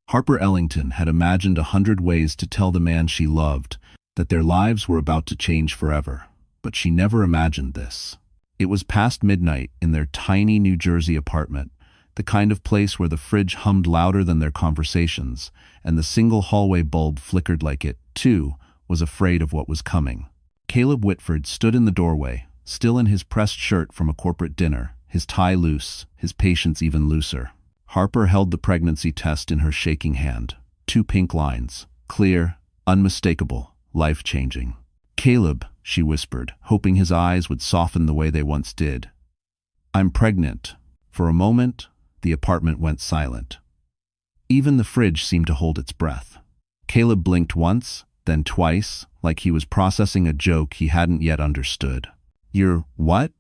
Harper Ellington had imagined 100 ways to tell the man she loved that their lives were about to change forever, but she never imagined this. It was past midnight in their tiny New Jersey apartment, the kind of place where the fridge hummed louder than their conversations, and the single hallway bulb flickered like it, too, was afraid of what was coming. Caleb Whitford stood in the doorway, still in his pressed shirt from a corporate dinner, his tie loose, his patience even looser. Harper held the pregnancy test in her shaking hand. 2 pink lines, clear, unmistakable, life-changing. "Caleb," she whispered, hoping his eyes would soften the way they once did. "I'm pregnant." For a moment, the apartment went silent. Even the fridge seemed to hold its breath. Caleb blinked once, then twice, like he was processing a joke he hadn't yet understood. "You're what?"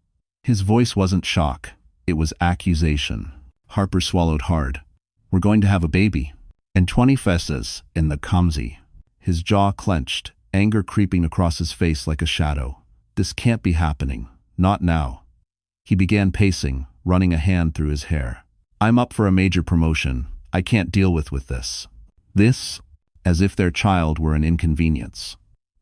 His voice wasn't shock, it was accusation. Harper swallowed hard. "We're going to have a baby. And 20 fesses in the Kamsi." His jaw clenched, anger creeping across his face like a shadow. This can't be happening. Not now. He began pacing, running a hand through his hair. "I'm up for a major promotion. I can't deal with this." This, as if their child were an inconvenience.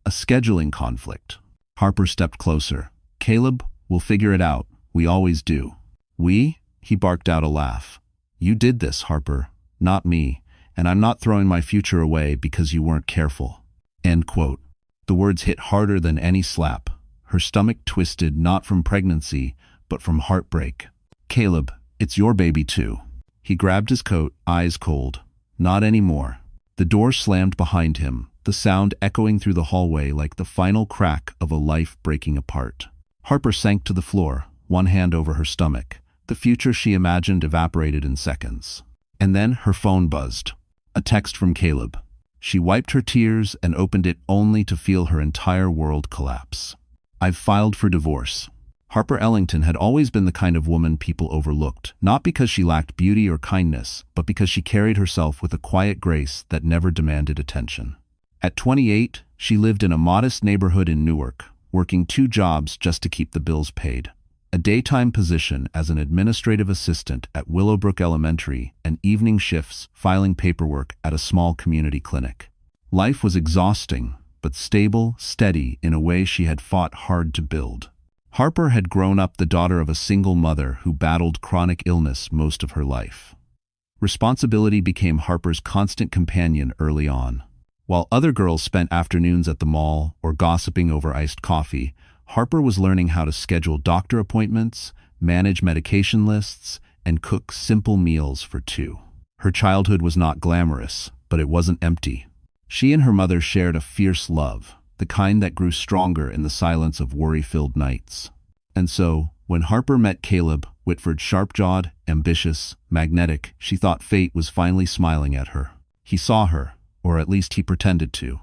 A scheduling conflict. Harper stepped closer. "Caleb, we'll figure it out. We always do." "We?" He barked out a laugh. "You did this, Harper, not me, and I'm not throwing my future away because you weren't careful." End quote. The words hit harder than any slap. Her stomach twisted not from pregnancy, but from heartbreak. "Caleb, it's your baby too." He grabbed his coat, eyes cold. "Not anymore." The door slammed behind him, the sound echoing through the hallway like the final crack of a life breaking apart. Harper sank to the floor, one hand over her stomach. The future she imagined evaporated in seconds. And then her phone buzzed. A text from Caleb. She wiped her tears and opened it only to feel her entire world collapse. "I've filed for divorce." Harper Ellington had always been the kind of woman people overlooked, not because she lacked beauty or kindness, but because she carried herself with a quiet grace that never demanded attention. At 28, she lived in a modest neighborhood in Newark, working 2 jobs just to keep the bills paid. A daytime position as an administrative assistant at Willowbrook Elementary and evening shifts filing paperwork at a small community clinic. Life was exhausting, but stable, steady in a way she had fought hard to build. Harper had grown up the daughter of a single mother who battled chronic illness most of her life. Responsibility became Harper's constant companion early on. While other girls spent afternoons at the mall or gossiping over iced coffee, Harper was learning how to schedule doctor appointments, manage medication lists, and cook simple meals for 2. Her childhood was not glamorous, but it wasn't empty. She and her mother shared a fierce love, the kind that grew stronger in the silence of worry-filled nights. And so, when Harper met Caleb Whitford, sharp-jawed, ambitious, magnetic, she thought fate was finally smiling at her. He saw her, or at least he pretended to.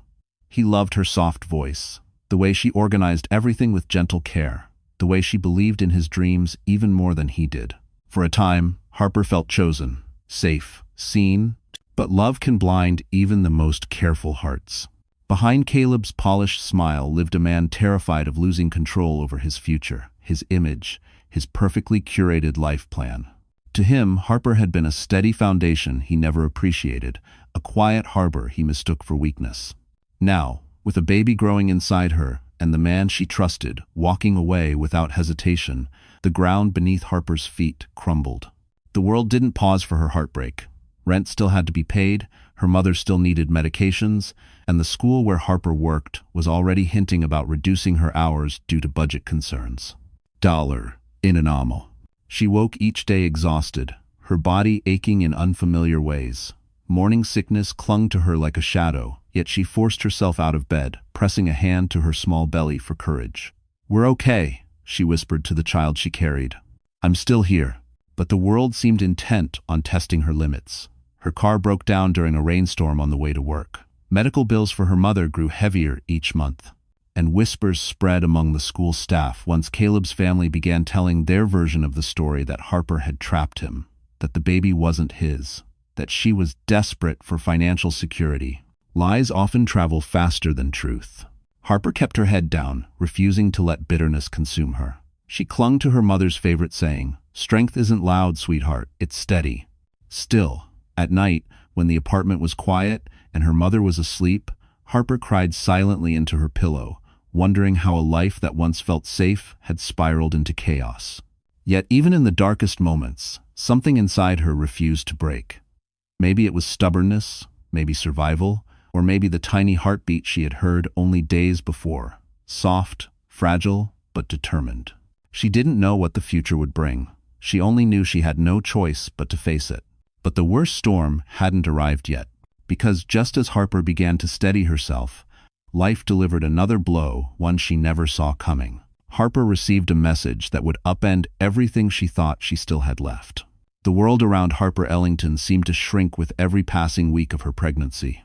He loved her soft voice, the way she organized everything with gentle care, the way she believed in his dreams even more than he did. For a time, Harper felt chosen, safe, seen, but love can blind even the most careful hearts. Behind Caleb's polished smile lived a man terrified of losing control over his future, his image, his perfectly curated life plan. To him, Harper had been a steady foundation he never appreciated, a quiet harbor he mistook for weakness. Now, with a baby growing inside her and the man she trusted walking away without hesitation, the ground beneath Harper's feet crumbled. The world didn't pause for her heartbreak. Rent still had to be paid, her mother still needed medications, and the school where Harper worked was already hinting about reducing her hours due to budget concerns. Dollar in an amo. She woke each day exhausted, her body aching in unfamiliar ways. Morning sickness clung to her like a shadow, yet she forced herself out of bed, pressing a hand to her small belly for courage. "We're okay," she whispered to the child she carried. "I'm still here." But the world seemed intent on testing her limits. Her car broke down during a rainstorm on the way to work. Medical bills for her mother grew heavier each month. And whispers spread among the school staff once Caleb's family began telling their version of the story that Harper had trapped him, that the baby wasn't his, that she was desperate for financial security. Lies often travel faster than truth. Harper kept her head down, refusing to let bitterness consume her. She clung to her mother's favorite saying, "Strength isn't loud, sweetheart, it's steady." Still, at night, When the apartment was quiet and her mother was asleep, Harper cried silently into her pillow, wondering how a life that once felt safe had spiraled into chaos. Yet even in the darkest moments, something inside her refused to break. Maybe it was stubbornness, maybe survival, or maybe the tiny heartbeat she had heard only days before, soft, fragile, but determined. She didn't know what the future would bring. She only knew she had no choice but to face it. But the worst storm hadn't arrived yet, because just as Harper began to steady herself, life delivered another blow, one she never saw coming. Harper received a message that would upend everything she thought she still had left. The world around Harper Ellington seemed to shrink with every passing week of her pregnancy.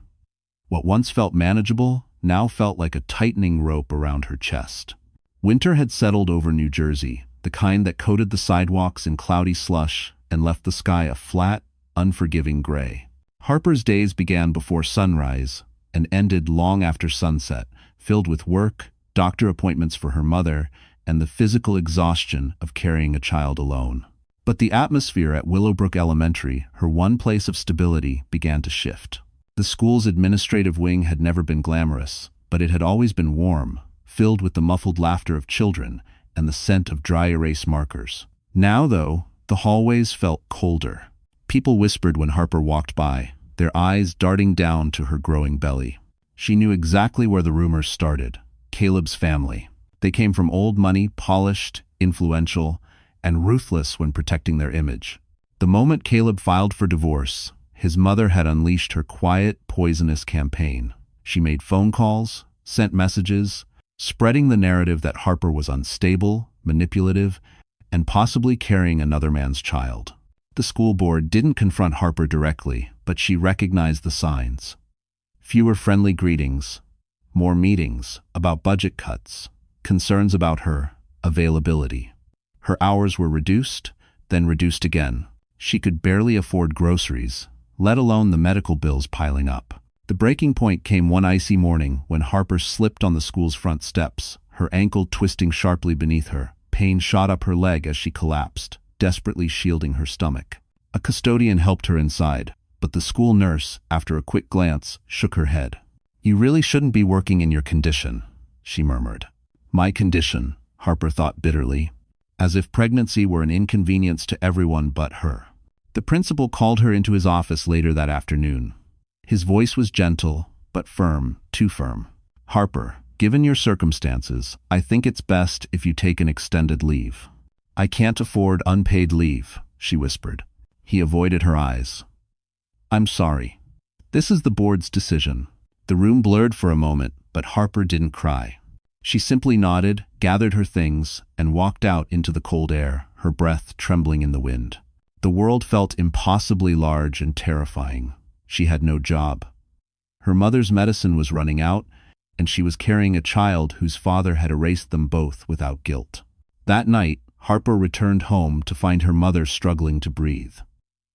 What once felt manageable now felt like a tightening rope around her chest. Winter had settled over New Jersey, the kind that coated the sidewalks in cloudy slush and left the sky a flat, unforgiving gray. Harper's days began before sunrise and ended long after sunset, filled with work, doctor appointments for her mother, and the physical exhaustion of carrying a child alone. But the atmosphere at Willowbrook Elementary, her one place of stability, began to shift. The school's administrative wing had never been glamorous, but it had always been warm, filled with the muffled laughter of children and the scent of dry erase markers. Now, though, the hallways felt colder. People whispered when Harper walked by, their eyes darting down to her growing belly. She knew exactly where the rumors started: Caleb's family. They came from old money, polished, influential, and ruthless when protecting their image. The moment Caleb filed for divorce, his mother had unleashed her quiet, poisonous campaign. She made phone calls, sent messages, spreading the narrative that Harper was unstable, manipulative, and possibly carrying another man's child. The school board didn't confront Harper directly, but she recognized the signs. Fewer friendly greetings, more meetings about budget cuts, concerns about her availability. Her hours were reduced, then reduced again. She could barely afford groceries, let alone the medical bills piling up. The breaking point came one icy morning when Harper slipped on the school's front steps, her ankle twisting sharply beneath her. Pain shot up her leg as she collapsed, desperately shielding her stomach. A custodian helped her inside, but the school nurse, after a quick glance, shook her head. "You really shouldn't be working in your condition," she murmured. My condition, Harper thought bitterly, as if pregnancy were an inconvenience to everyone but her. The principal called her into his office later that afternoon. His voice was gentle, but firm, too firm. "Harper, given your circumstances, I think it's best if you take an extended leave." "I can't afford unpaid leave," she whispered. He avoided her eyes. "I'm sorry. This is the board's decision." The room blurred for a moment, but Harper didn't cry. She simply nodded, gathered her things, and walked out into the cold air, her breath trembling in the wind. The world felt impossibly large and terrifying. She had no job. Her mother's medicine was running out, and she was carrying a child whose father had erased them both without guilt. That night, Harper returned home to find her mother struggling to breathe.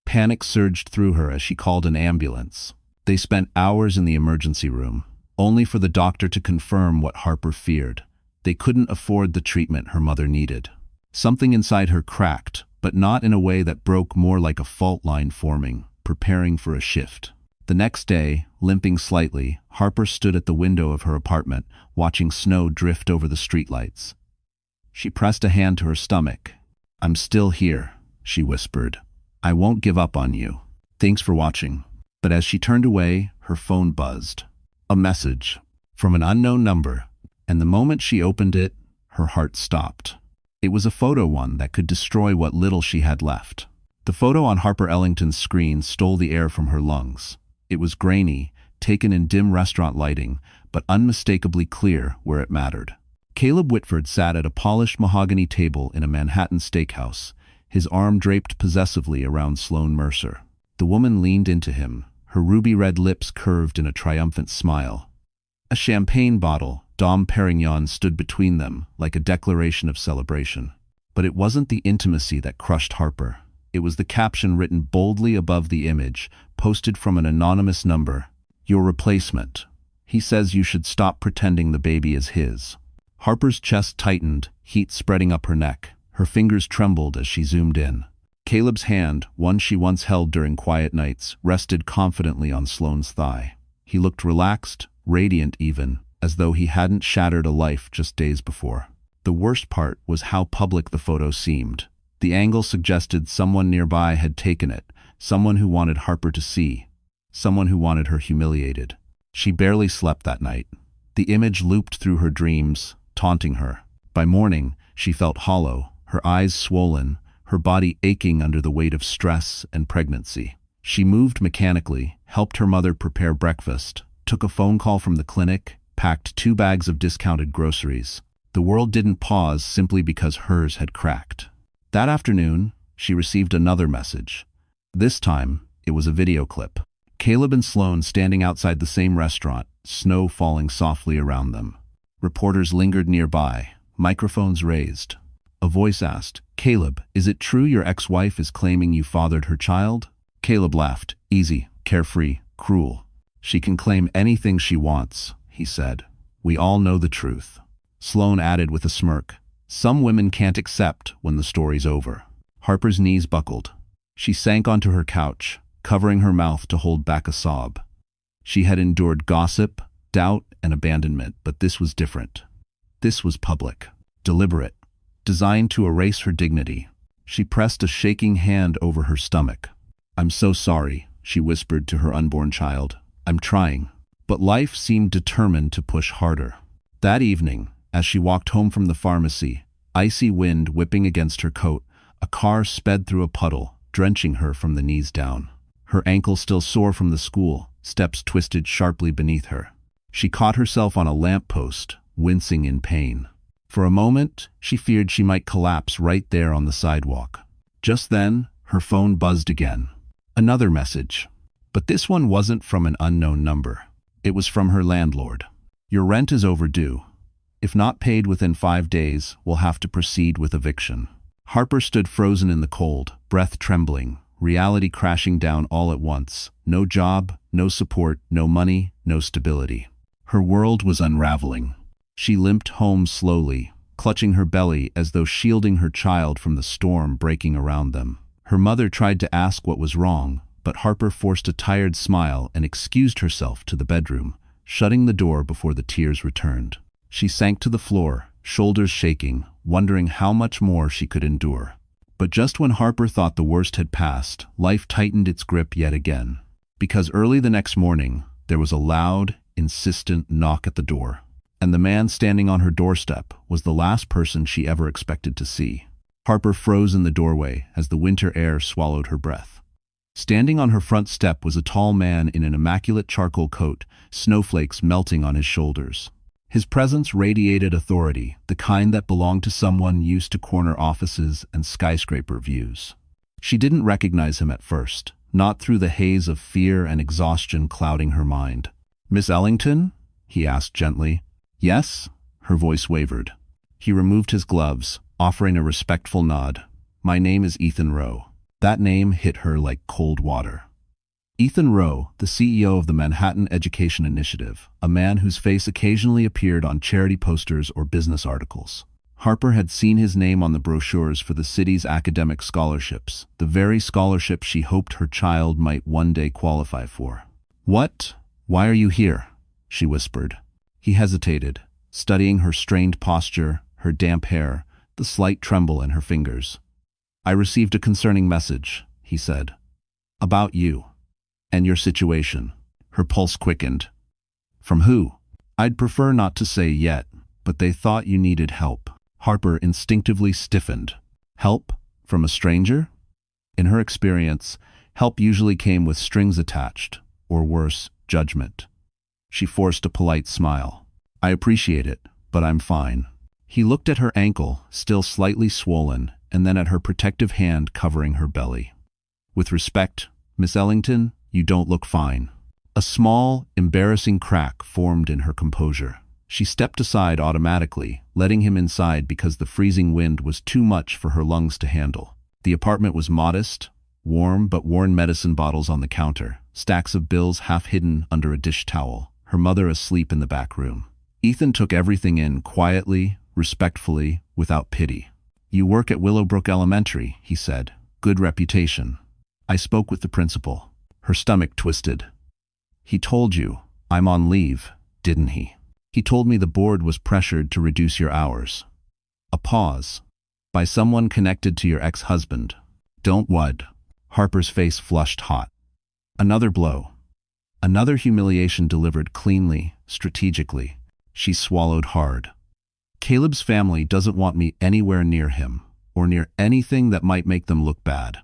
Panic surged through her as she called an ambulance. They spent hours in the emergency room, only for the doctor to confirm what Harper feared. They couldn't afford the treatment her mother needed. Something inside her cracked, but not in a way that broke, more like a fault line forming, preparing for a shift. The next day, limping slightly, Harper stood at the window of her apartment, watching snow drift over the streetlights. She pressed a hand to her stomach. "I'm still here," she whispered. "I won't give up on you. Thanks for watching." But as she turned away, her phone buzzed. A message from an unknown number, and the moment she opened it, her heart stopped. It was a photo, one that could destroy what little she had left. The photo on Harper Ellington's screen stole the air from her lungs. It was grainy, taken in dim restaurant lighting, but unmistakably clear where it mattered. Caleb Whitford sat at a polished mahogany table in a Manhattan steakhouse, his arm draped possessively around Sloane Mercer. The woman leaned into him, her ruby-red lips curved in a triumphant smile. A champagne bottle, Dom Perignon, stood between them, like a declaration of celebration. But it wasn't the intimacy that crushed Harper. It was the caption written boldly above the image, posted from an anonymous number. "Your replacement. He says you should stop pretending the baby is his." Harper's chest tightened, heat spreading up her neck. Her fingers trembled as she zoomed in. Caleb's hand, one she once held during quiet nights, rested confidently on Sloane's thigh. He looked relaxed, radiant even, as though he hadn't shattered a life just days before. The worst part was how public the photo seemed. The angle suggested someone nearby had taken it, someone who wanted Harper to see, someone who wanted her humiliated. She barely slept that night. The image looped through her dreams, taunting her. By morning, she felt hollow, her eyes swollen, her body aching under the weight of stress and pregnancy. She moved mechanically, helped her mother prepare breakfast, took a phone call from the clinic, packed 2 bags of discounted groceries. The world didn't pause simply because hers had cracked. That afternoon, she received another message. This time, it was a video clip. Caleb and Sloane standing outside the same restaurant, snow falling softly around them. Reporters lingered nearby, microphones raised. A voice asked, "Caleb, is it true your ex-wife is claiming you fathered her child?" Caleb laughed, easy, carefree, cruel. "She can claim anything she wants," he said. "We all know the truth." Sloane added with a smirk, "Some women can't accept when the story's over." Harper's knees buckled. She sank onto her couch, covering her mouth to hold back a sob. She had endured gossip, doubt, and abandonment, but this was different. This was public, deliberate, designed to erase her dignity. She pressed a shaking hand over her stomach. "I'm so sorry," she whispered to her unborn child. "I'm trying." But life seemed determined to push harder. That evening, as she walked home from the pharmacy, icy wind whipping against her coat, a car sped through a puddle, drenching her from the knees down. Her ankle still sore from the school, steps twisted sharply beneath her. She caught herself on a lamppost, wincing in pain. For a moment, she feared she might collapse right there on the sidewalk. Just then, her phone buzzed again. Another message. But this one wasn't from an unknown number. It was from her landlord. "Your rent is overdue. If not paid within 5 days, we'll have to proceed with eviction." Harper stood frozen in the cold, breath trembling, reality crashing down all at once. No job, no support, no money, no stability. Her world was unraveling. She limped home slowly, clutching her belly as though shielding her child from the storm breaking around them. Her mother tried to ask what was wrong, but Harper forced a tired smile and excused herself to the bedroom, shutting the door before the tears returned. She sank to the floor, shoulders shaking, wondering how much more she could endure. But just when Harper thought the worst had passed, life tightened its grip yet again. Because early the next morning, there was a loud, insistent knock at the door. And the man standing on her doorstep was the last person she ever expected to see. Harper froze in the doorway as the winter air swallowed her breath. Standing on her front step was a tall man in an immaculate charcoal coat, snowflakes melting on his shoulders. His presence radiated authority, the kind that belonged to someone used to corner offices and skyscraper views. She didn't recognize him at first, not through the haze of fear and exhaustion clouding her mind. "Miss Ellington?" he asked gently. "Yes?" Her voice wavered. He removed his gloves, offering a respectful nod. "My name is Ethan Rowe." That name hit her like cold water. Ethan Rowe, the CEO of the Manhattan Education Initiative, a man whose face occasionally appeared on charity posters or business articles. Harper had seen his name on the brochures for the city's academic scholarships, the very scholarship she hoped her child might one day qualify for. "What? Why are you here?" she whispered. He hesitated, studying her strained posture, her damp hair, the slight tremble in her fingers. "I received a concerning message," he said. "About you. And your situation." Her pulse quickened. "From who?" "I'd prefer not to say yet, but they thought you needed help." Harper instinctively stiffened. Help? From a stranger? In her experience, help usually came with strings attached, or worse, judgment. She forced a polite smile. "I appreciate it, but I'm fine." He looked at her ankle, still slightly swollen, and then at her protective hand covering her belly. "With respect, Miss Ellington, you don't look fine." A small, embarrassing crack formed in her composure. She stepped aside automatically, letting him inside because the freezing wind was too much for her lungs to handle. The apartment was modest, warm but worn medicine bottles on the counter, stacks of bills half hidden under a dish towel, her mother asleep in the back room. Ethan took everything in quietly, respectfully, without pity. "You work at Willowbrook Elementary," he said, good reputation. I spoke with the principal. Her stomach twisted. He told you I'm on leave, didn't he? He told me the board was pressured to reduce your hours. A pause. By someone connected to your ex-husband. Don't wud. Harper's face flushed hot. Another blow. Another humiliation delivered cleanly, strategically. She swallowed hard. Caleb's family doesn't want me anywhere near him, or near anything that might make them look bad.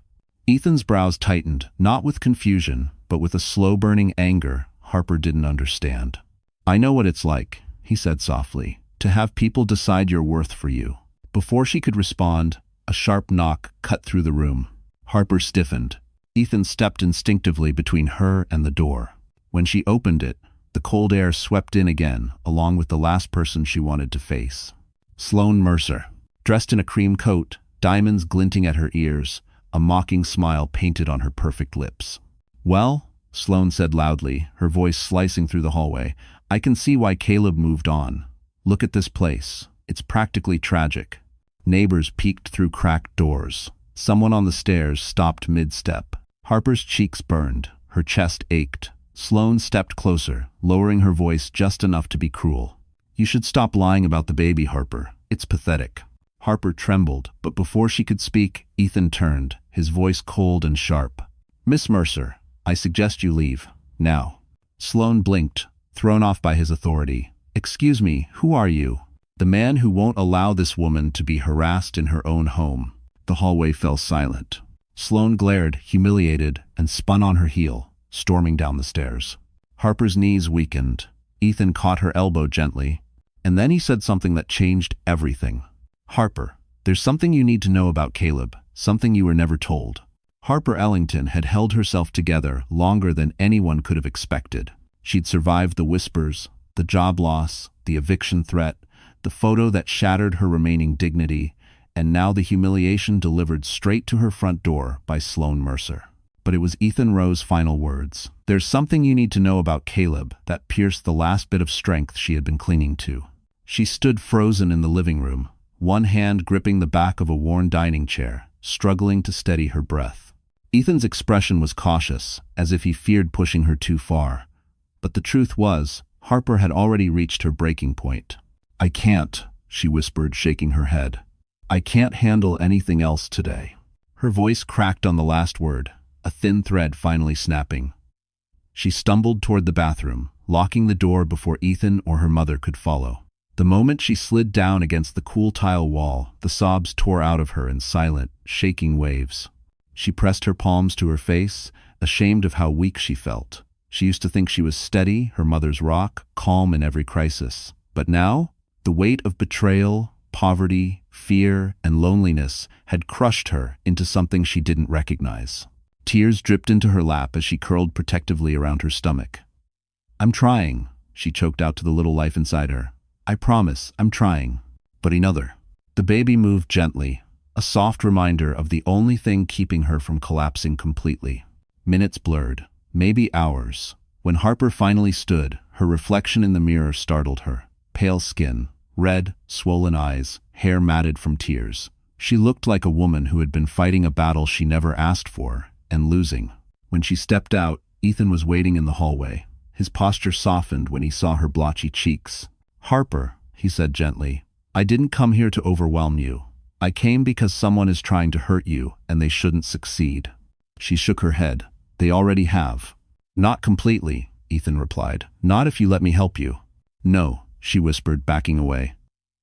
Ethan's brows tightened, not with confusion, but with a slow-burning anger Harper didn't understand. I know what it's like, he said softly, to have people decide your worth for you. Before she could respond, a sharp knock cut through the room. Harper stiffened. Ethan stepped instinctively between her and the door. When she opened it, the cold air swept in again, along with the last person she wanted to face. Sloane Mercer, dressed in a cream coat, diamonds glinting at her ears, a mocking smile painted on her perfect lips. Well, Sloane said loudly, her voice slicing through the hallway, I can see why Caleb moved on. Look at this place. It's practically tragic. Neighbors peeked through cracked doors. Someone on the stairs stopped mid-step. Harper's cheeks burned. Her chest ached. Sloane stepped closer, lowering her voice just enough to be cruel. You should stop lying about the baby, Harper. It's pathetic. Harper trembled, but before she could speak, Ethan turned, his voice cold and sharp. Miss Mercer, I suggest you leave. Now. Sloane blinked, thrown off by his authority. Excuse me, who are you? The man who won't allow this woman to be harassed in her own home. The hallway fell silent. Sloane glared, humiliated, and spun on her heel, storming down the stairs. Harper's knees weakened. Ethan caught her elbow gently, and then he said something that changed everything. Harper, there's something you need to know about Caleb, something you were never told. Harper Ellington had held herself together longer than anyone could have expected. She'd survived the whispers, the job loss, the eviction threat, the photo that shattered her remaining dignity, and now the humiliation delivered straight to her front door by Sloane Mercer. But it was Ethan Rowe's final words. There's something you need to know about Caleb that pierced the last bit of strength she had been clinging to. She stood frozen in the living room, one hand gripping the back of a worn dining chair, struggling to steady her breath. Ethan's expression was cautious, as if he feared pushing her too far. But the truth was, Harper had already reached her breaking point. I can't, she whispered, shaking her head. I can't handle anything else today. Her voice cracked on the last word, a thin thread finally snapping. She stumbled toward the bathroom, locking the door before Ethan or her mother could follow. The moment she slid down against the cool tile wall, the sobs tore out of her in silent, shaking waves. She pressed her palms to her face, ashamed of how weak she felt. She used to think she was steady, her mother's rock, calm in every crisis. But now, the weight of betrayal, poverty, fear, and loneliness had crushed her into something she didn't recognize. Tears dripped into her lap as she curled protectively around her stomach. I'm trying, she choked out to the little life inside her. I promise, I'm trying. But another. The baby moved gently, a soft reminder of the only thing keeping her from collapsing completely. Minutes blurred, maybe hours. When Harper finally stood, her reflection in the mirror startled her. Pale skin, red, swollen eyes, hair matted from tears. She looked like a woman who had been fighting a battle she never asked for, and losing. When she stepped out, Ethan was waiting in the hallway. His posture softened when he saw her blotchy cheeks. Harper, he said gently, I didn't come here to overwhelm you. I came because someone is trying to hurt you, and they shouldn't succeed. She shook her head. They already have. Not completely, Ethan replied. Not if you let me help you. No, she whispered, backing away.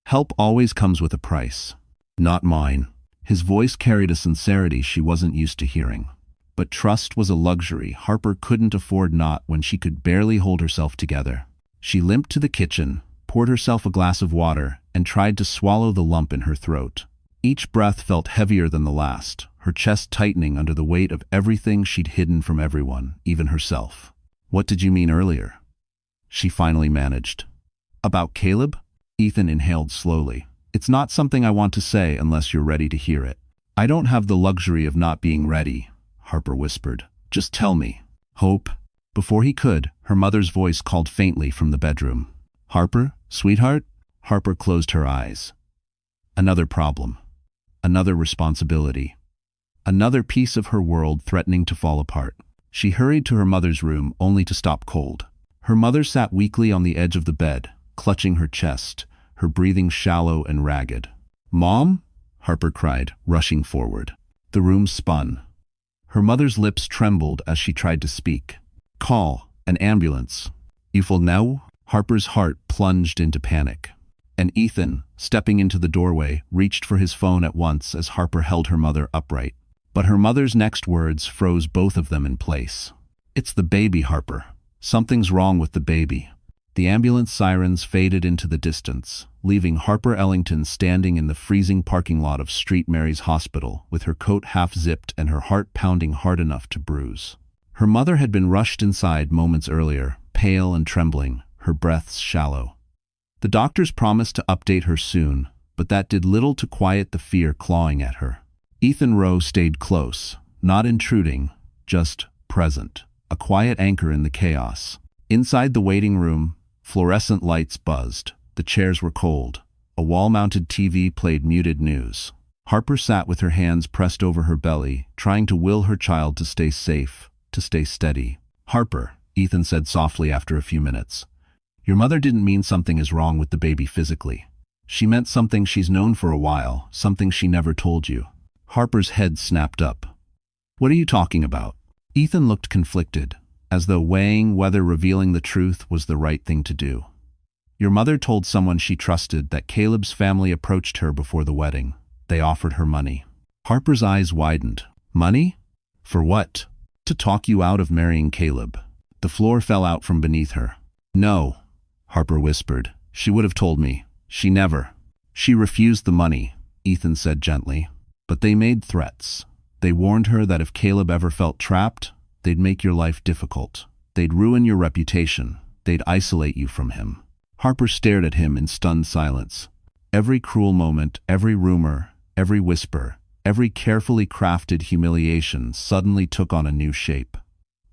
Help always comes with a price. Not mine. His voice carried a sincerity she wasn't used to hearing. But trust was a luxury Harper couldn't afford not when she could barely hold herself together. She limped to the kitchen, poured herself a glass of water, and tried to swallow the lump in her throat. Each breath felt heavier than the last, her chest tightening under the weight of everything she'd hidden from everyone, even herself. What did you mean earlier? She finally managed. About Caleb? Ethan inhaled slowly. It's not something I want to say unless you're ready to hear it. I don't have the luxury of not being ready, Harper whispered. Just tell me. Hope. Before he could, her mother's voice called faintly from the bedroom. Harper, sweetheart? Harper closed her eyes. Another problem. Another responsibility. Another piece of her world threatening to fall apart. She hurried to her mother's room, only to stop cold. Her mother sat weakly on the edge of the bed, clutching her chest, her breathing shallow and ragged. "Mom?" Harper cried, rushing forward. The room spun. Her mother's lips trembled as she tried to speak. "Call an ambulance." "You will now?" Harper's heart plunged into panic. And Ethan, stepping into the doorway, reached for his phone at once as Harper held her mother upright. But her mother's next words froze both of them in place. "It's the baby, Harper. Something's wrong with the baby." The ambulance sirens faded into the distance, leaving Harper Ellington standing in the freezing parking lot of St. Mary's Hospital, with her coat half-zipped and her heart pounding hard enough to bruise. Her mother had been rushed inside moments earlier, pale and trembling, her breaths shallow. The doctors promised to update her soon, but that did little to quiet the fear clawing at her. Ethan Rowe stayed close, not intruding, just present, a quiet anchor in the chaos. Inside the waiting room, fluorescent lights buzzed, the chairs were cold, a wall-mounted TV played muted news. Harper sat with her hands pressed over her belly, trying to will her child to stay safe, to stay steady. "Harper," Ethan said softly after a few minutes, "your mother didn't mean something is wrong with the baby physically. She meant something she's known for a while, something she never told you." Harper's head snapped up. "What are you talking about?" Ethan looked conflicted, as though weighing whether revealing the truth was the right thing to do. "Your mother told someone she trusted that Caleb's family approached her before the wedding. They offered her money." Harper's eyes widened. "Money? For what?" "To talk you out of marrying Caleb." The floor fell out from beneath her. "No," Harper whispered. "She would have told me. She never." "She refused the money," Ethan said gently. "But they made threats. They warned her that if Caleb ever felt trapped, they'd make your life difficult. They'd ruin your reputation. They'd isolate you from him." Harper stared at him in stunned silence. Every cruel moment, every rumor, every whisper, every carefully crafted humiliation suddenly took on a new shape.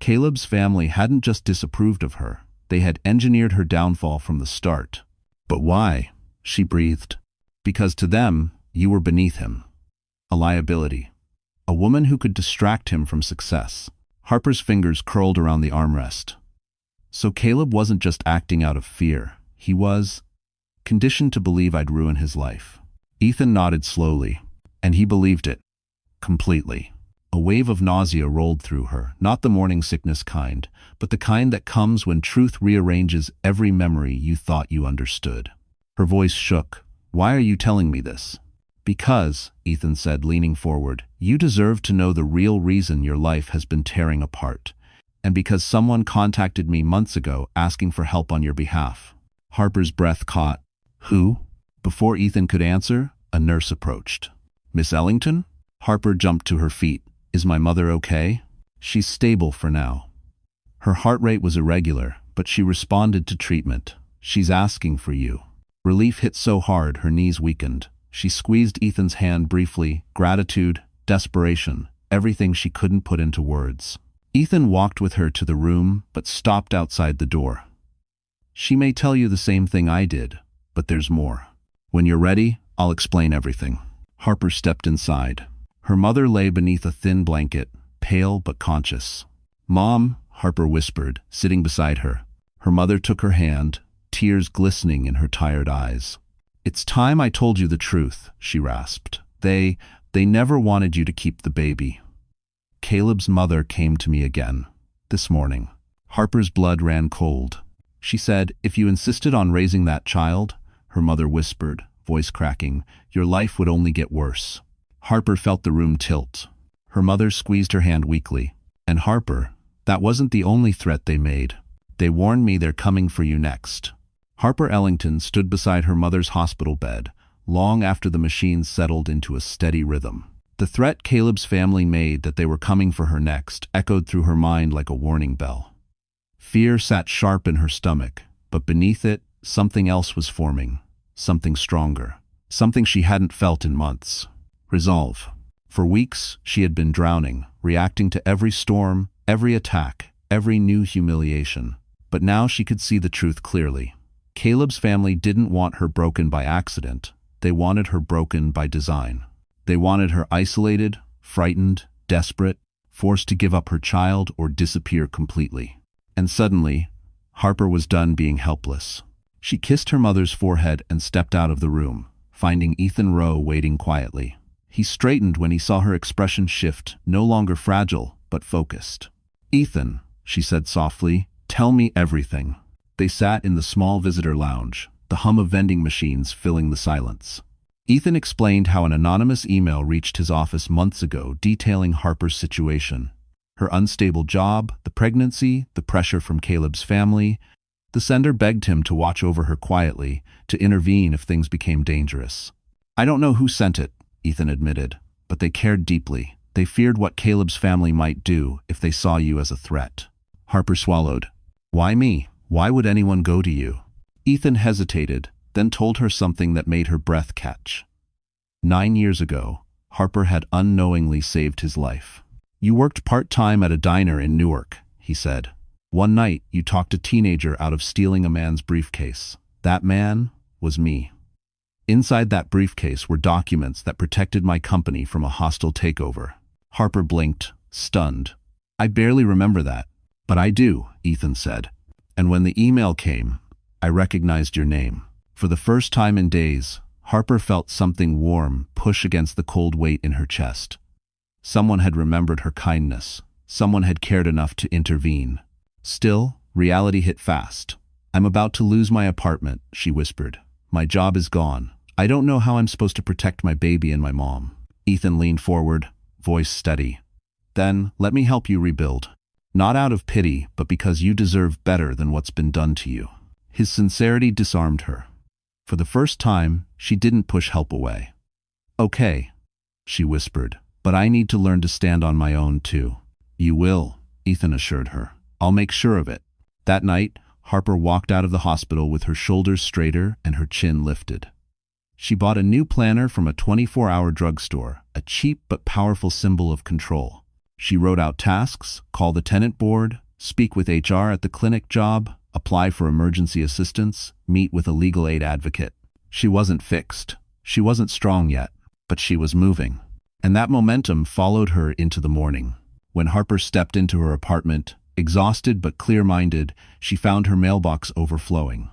Caleb's family hadn't just disapproved of her. They had engineered her downfall from the start. "But why?" she breathed. "Because to them, you were beneath him. A liability. A woman who could distract him from success." Harper's fingers curled around the armrest. "So Caleb wasn't just acting out of fear. He was conditioned to believe I'd ruin his life." Ethan nodded slowly, and he believed it. Completely. A wave of nausea rolled through her, not the morning sickness kind, but the kind that comes when truth rearranges every memory you thought you understood. Her voice shook. "Why are you telling me this?" "Because," Ethan said, leaning forward, "you deserve to know the real reason your life has been tearing apart. And because someone contacted me months ago asking for help on your behalf." Harper's breath caught. "Who?" Before Ethan could answer, a nurse approached. "Miss Ellington?" Harper jumped to her feet. "Is my mother okay?" "She's stable for now." Her heart rate was irregular, but she responded to treatment. "She's asking for you." Relief hit so hard her knees weakened. She squeezed Ethan's hand briefly, gratitude, desperation, everything she couldn't put into words. Ethan walked with her to the room, but stopped outside the door. "She may tell you the same thing I did, but there's more. When you're ready, I'll explain everything." Harper stepped inside. Her mother lay beneath a thin blanket, pale but conscious. "Mom," Harper whispered, sitting beside her. Her mother took her hand, tears glistening in her tired eyes. "It's time I told you the truth," she rasped. They never wanted you to keep the baby." Caleb's mother came to me again, this morning. Harper's blood ran cold. She said, "If you insisted on raising that child," her mother whispered, voice cracking, "your life would only get worse." Harper felt the room tilt. Her mother squeezed her hand weakly. "And Harper, that wasn't the only threat they made. They warned me they're coming for you next." Harper Ellington stood beside her mother's hospital bed, long after the machines settled into a steady rhythm. The threat Caleb's family made that they were coming for her next echoed through her mind like a warning bell. Fear sat sharp in her stomach, but beneath it, something else was forming, something stronger, something she hadn't felt in months. Resolve. For weeks, she had been drowning, reacting to every storm, every attack, every new humiliation. But now she could see the truth clearly. Caleb's family didn't want her broken by accident. They wanted her broken by design. They wanted her isolated, frightened, desperate, forced to give up her child or disappear completely. And suddenly, Harper was done being helpless. She kissed her mother's forehead and stepped out of the room, finding Ethan Rowe waiting quietly. He straightened when he saw her expression shift, no longer fragile, but focused. "Ethan," she said softly, "tell me everything." They sat in the small visitor lounge, the hum of vending machines filling the silence. Ethan explained how an anonymous email reached his office months ago detailing Harper's situation. Her unstable job, the pregnancy, the pressure from Caleb's family. The sender begged him to watch over her quietly, to intervene if things became dangerous. "I don't know who sent it," Ethan admitted, "but they cared deeply. They feared what Caleb's family might do if they saw you as a threat." Harper swallowed. "Why me? Why would anyone go to you?" Ethan hesitated, then told her something that made her breath catch. 9 years ago, Harper had unknowingly saved his life. "You worked part-time at a diner in Newark," he said. "One night, you talked a teenager out of stealing a man's briefcase. That man was me. Inside that briefcase were documents that protected my company from a hostile takeover." Harper blinked, stunned. "I barely remember that." "But I do," Ethan said. "And when the email came, I recognized your name." For the first time in days, Harper felt something warm push against the cold weight in her chest. Someone had remembered her kindness. Someone had cared enough to intervene. Still, reality hit fast. "I'm about to lose my apartment," she whispered. "My job is gone. I don't know how I'm supposed to protect my baby and my mom." Ethan leaned forward, voice steady. "Then, let me help you rebuild. Not out of pity, but because you deserve better than what's been done to you." His sincerity disarmed her. For the first time, she didn't push help away. "Okay," she whispered, "but I need to learn to stand on my own too." "You will," Ethan assured her. "I'll make sure of it." That night, Harper walked out of the hospital with her shoulders straighter and her chin lifted. She bought a new planner from a 24-hour drugstore, a cheap but powerful symbol of control. She wrote out tasks, call the tenant board, speak with HR at the clinic job, apply for emergency assistance, meet with a legal aid advocate. She wasn't fixed. She wasn't strong yet, but she was moving. And that momentum followed her into the morning. When Harper stepped into her apartment, exhausted but clear-minded, she found her mailbox overflowing.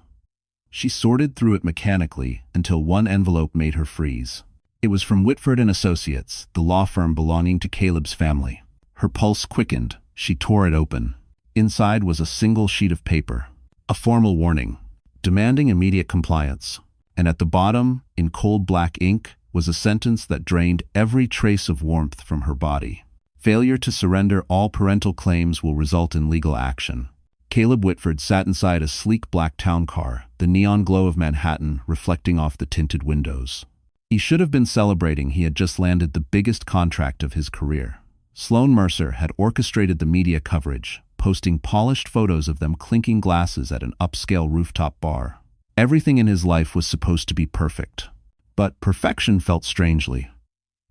She sorted through it mechanically until one envelope made her freeze. It was from Whitford and Associates, the law firm belonging to Caleb's family. Her pulse quickened. She tore it open. Inside was a single sheet of paper. A formal warning, demanding immediate compliance. And at the bottom, in cold black ink, was a sentence that drained every trace of warmth from her body. Failure to surrender all parental claims will result in legal action. Caleb Whitford sat inside a sleek black town car, the neon glow of Manhattan reflecting off the tinted windows. He should have been celebrating. He had just landed the biggest contract of his career. Sloan Mercer had orchestrated the media coverage, posting polished photos of them clinking glasses at an upscale rooftop bar. Everything in his life was supposed to be perfect. But perfection felt strangely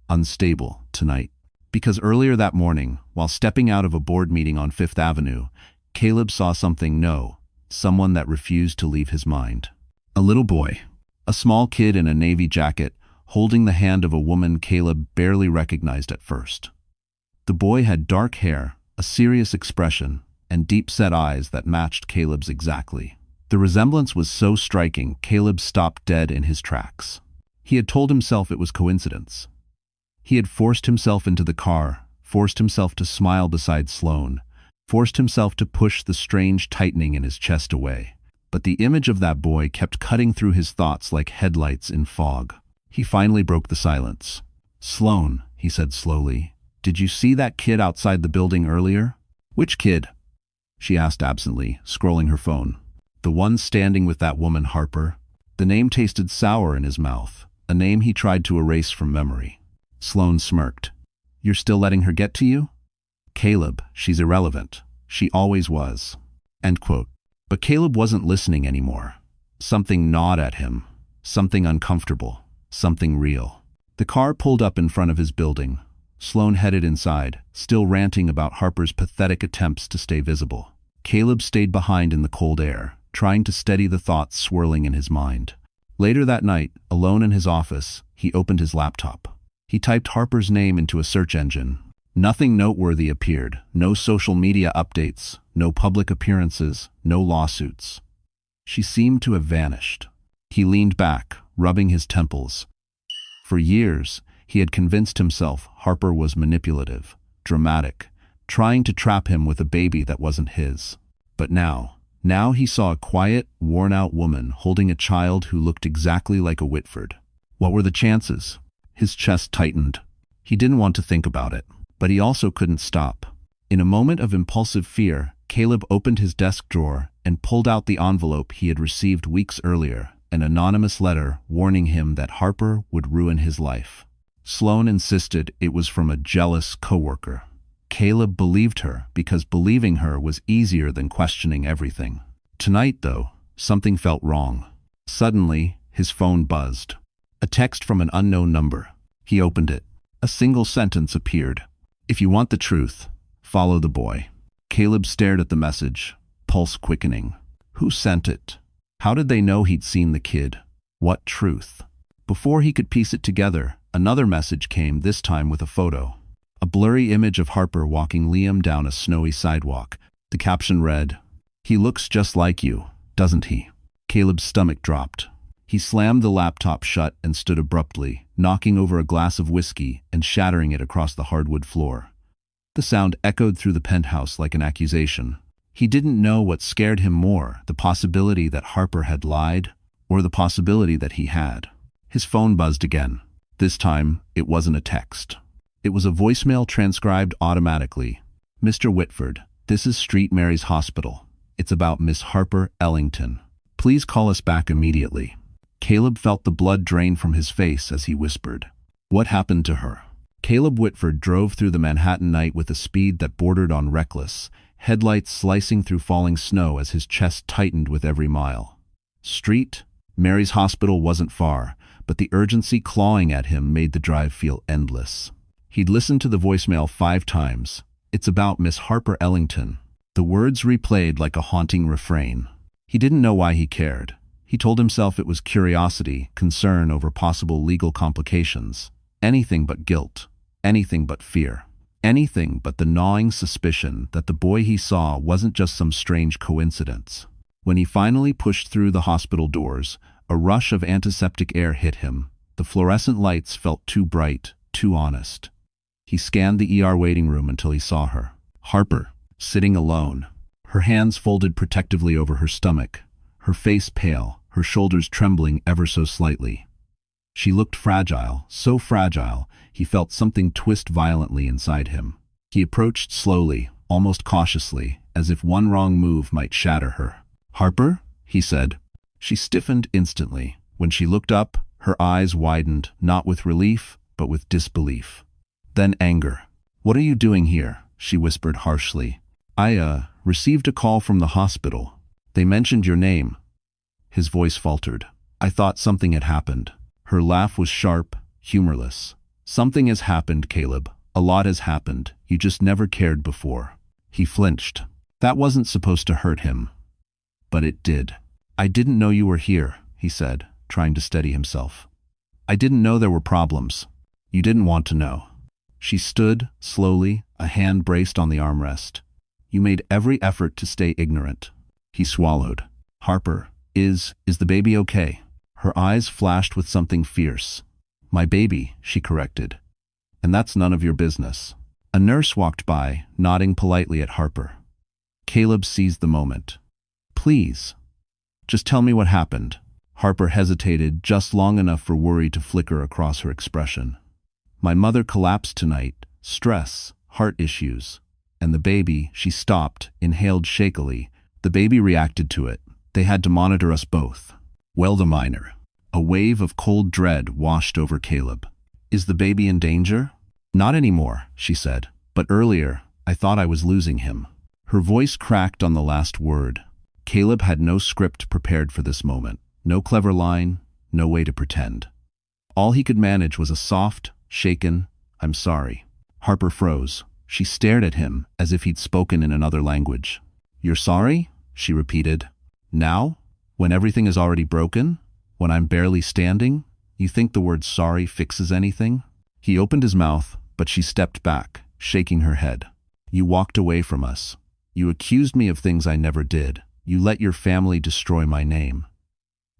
unstable tonight. Because earlier that morning, while stepping out of a board meeting on Fifth Avenue, Caleb saw someone that refused to leave his mind. A little boy, a small kid in a navy jacket, holding the hand of a woman Caleb barely recognized at first. The boy had dark hair, a serious expression, and deep-set eyes that matched Caleb's exactly. The resemblance was so striking, Caleb stopped dead in his tracks. He had told himself it was coincidence. He had forced himself into the car, forced himself to smile beside Sloan, forced himself to push the strange tightening in his chest away. But the image of that boy kept cutting through his thoughts like headlights in fog. He finally broke the silence. "Sloan," he said slowly, "did you see that kid outside the building earlier?" "Which kid?" she asked absently, scrolling her phone. "The one standing with that woman, Harper." The name tasted sour in his mouth, a name he tried to erase from memory. Sloan smirked. "You're still letting her get to you?" "Caleb, she's irrelevant. She always was." End quote. But Caleb wasn't listening anymore. Something gnawed at him. Something uncomfortable. Something real. The car pulled up in front of his building. Sloan headed inside, still ranting about Harper's pathetic attempts to stay visible. Caleb stayed behind in the cold air, trying to steady the thoughts swirling in his mind. Later that night, alone in his office, he opened his laptop. He typed Harper's name into a search engine. Nothing noteworthy appeared. No social media updates, no public appearances, no lawsuits. She seemed to have vanished. He leaned back, rubbing his temples. For years, he had convinced himself Harper was manipulative, dramatic, trying to trap him with a baby that wasn't his. But now he saw a quiet, worn-out woman holding a child who looked exactly like a Whitford. What were the chances? His chest tightened. He didn't want to think about it, but he also couldn't stop. In a moment of impulsive fear, Caleb opened his desk drawer and pulled out the envelope he had received weeks earlier, an anonymous letter warning him that Harper would ruin his life. Sloane insisted it was from a jealous coworker. Caleb believed her because believing her was easier than questioning everything. Tonight, though, something felt wrong. Suddenly, his phone buzzed. A text from an unknown number. He opened it. A single sentence appeared. "If you want the truth, follow the boy." Caleb stared at the message, pulse quickening. Who sent it? How did they know he'd seen the kid? What truth? Before he could piece it together, another message came, this time with a photo. A blurry image of Harper walking Liam down a snowy sidewalk. The caption read, "He looks just like you, doesn't he?" Caleb's stomach dropped. He slammed the laptop shut and stood abruptly, knocking over a glass of whiskey and shattering it across the hardwood floor. The sound echoed through the penthouse like an accusation. He didn't know what scared him more, the possibility that Harper had lied, or the possibility that he had. His phone buzzed again. This time, it wasn't a text. It was a voicemail transcribed automatically. "Mr. Whitford, this is Street Mary's Hospital. It's about Miss Harper Ellington. Please call us back immediately." Caleb felt the blood drain from his face as he whispered, "What happened to her?" Caleb Whitford drove through the Manhattan night with a speed that bordered on reckless, headlights slicing through falling snow as his chest tightened with every mile. Street Mary's Hospital wasn't far, but the urgency clawing at him made the drive feel endless. He'd listened to the voicemail 5 times. "It's about Miss Harper Ellington." The words replayed like a haunting refrain. He didn't know why he cared. He told himself it was curiosity, concern over possible legal complications. Anything but guilt. Anything but fear. Anything but the gnawing suspicion that the boy he saw wasn't just some strange coincidence. When he finally pushed through the hospital doors, a rush of antiseptic air hit him. The fluorescent lights felt too bright, too honest. He scanned the ER waiting room until he saw her. Harper, sitting alone, her hands folded protectively over her stomach, her face pale, her shoulders trembling ever so slightly. She looked fragile, so fragile, he felt something twist violently inside him. He approached slowly, almost cautiously, as if one wrong move might shatter her. "Harper?" he said. She stiffened instantly. When she looked up, her eyes widened, not with relief, but with disbelief. Then anger. "What are you doing here?" she whispered harshly. I received a call from the hospital. They mentioned your name." His voice faltered. "I thought something had happened." Her laugh was sharp, humorless. "Something has happened, Caleb. A lot has happened. You just never cared before." He flinched. That wasn't supposed to hurt him. But it did. "I didn't know you were here," he said, trying to steady himself. "I didn't know there were problems." "You didn't want to know." She stood, slowly, a hand braced on the armrest. "You made every effort to stay ignorant." He swallowed. "Harper, is the baby okay?" Her eyes flashed with something fierce. "My baby," she corrected. "And that's none of your business." A nurse walked by, nodding politely at Harper. Caleb seized the moment. "Please, just tell me what happened." Harper hesitated just long enough for worry to flicker across her expression. "My mother collapsed tonight. Stress, heart issues. And the baby," she stopped, inhaled shakily. "The baby reacted to it. They had to monitor us both." "Well, the minor." A wave of cold dread washed over Caleb. "Is the baby in danger?" "Not anymore," she said. "But earlier, I thought I was losing him." Her voice cracked on the last word. Caleb had no script prepared for this moment. No clever line, no way to pretend. All he could manage was a soft, shaken, "I'm sorry." Harper froze. She stared at him as if he'd spoken in another language. "You're sorry?" she repeated. "Now? When everything is already broken? When I'm barely standing? You think the word sorry fixes anything?" He opened his mouth, but she stepped back, shaking her head. You walked away from us. You accused me of things I never did. You let your family destroy my name.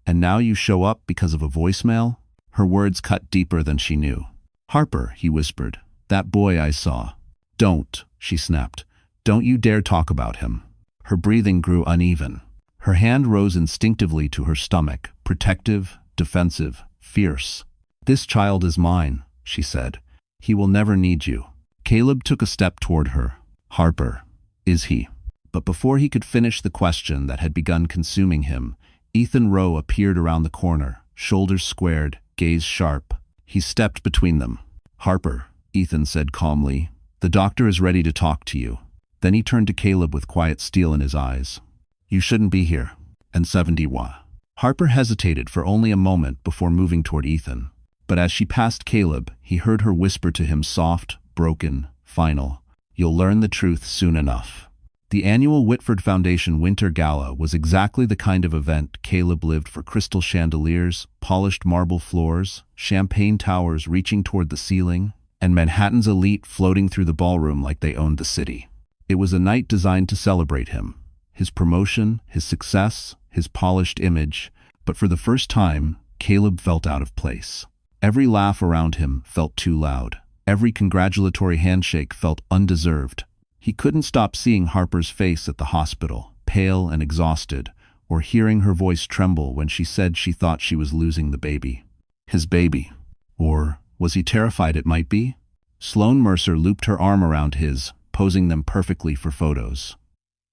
And now you show up because of a voicemail? Her words cut deeper than she knew. Harper, he whispered. That boy I saw. Don't, she snapped. Don't you dare talk about him. Her breathing grew uneven. Her hand rose instinctively to her stomach, protective, defensive, fierce. This child is mine, she said. He will never need you. Caleb took a step toward her. Harper, is he? But before he could finish the question that had begun consuming him, Ethan Rowe appeared around the corner, shoulders squared, gaze sharp. He stepped between them. Harper, Ethan said calmly, the doctor is ready to talk to you. Then he turned to Caleb with quiet steel in his eyes. You shouldn't be here. And 71. Harper hesitated for only a moment before moving toward Ethan. But as she passed Caleb, he heard her whisper to him soft, broken, final. You'll learn the truth soon enough. The annual Whitford Foundation Winter Gala was exactly the kind of event Caleb lived for. Crystal chandeliers, polished marble floors, champagne towers reaching toward the ceiling, and Manhattan's elite floating through the ballroom like they owned the city. It was a night designed to celebrate him, his promotion, his success, his polished image, but for the first time, Caleb felt out of place. Every laugh around him felt too loud. Every congratulatory handshake felt undeserved. He couldn't stop seeing Harper's face at the hospital, pale and exhausted, or hearing her voice tremble when she said she thought she was losing the baby. His baby. Or was he terrified it might be? Sloane Mercer looped her arm around his, posing them perfectly for photos.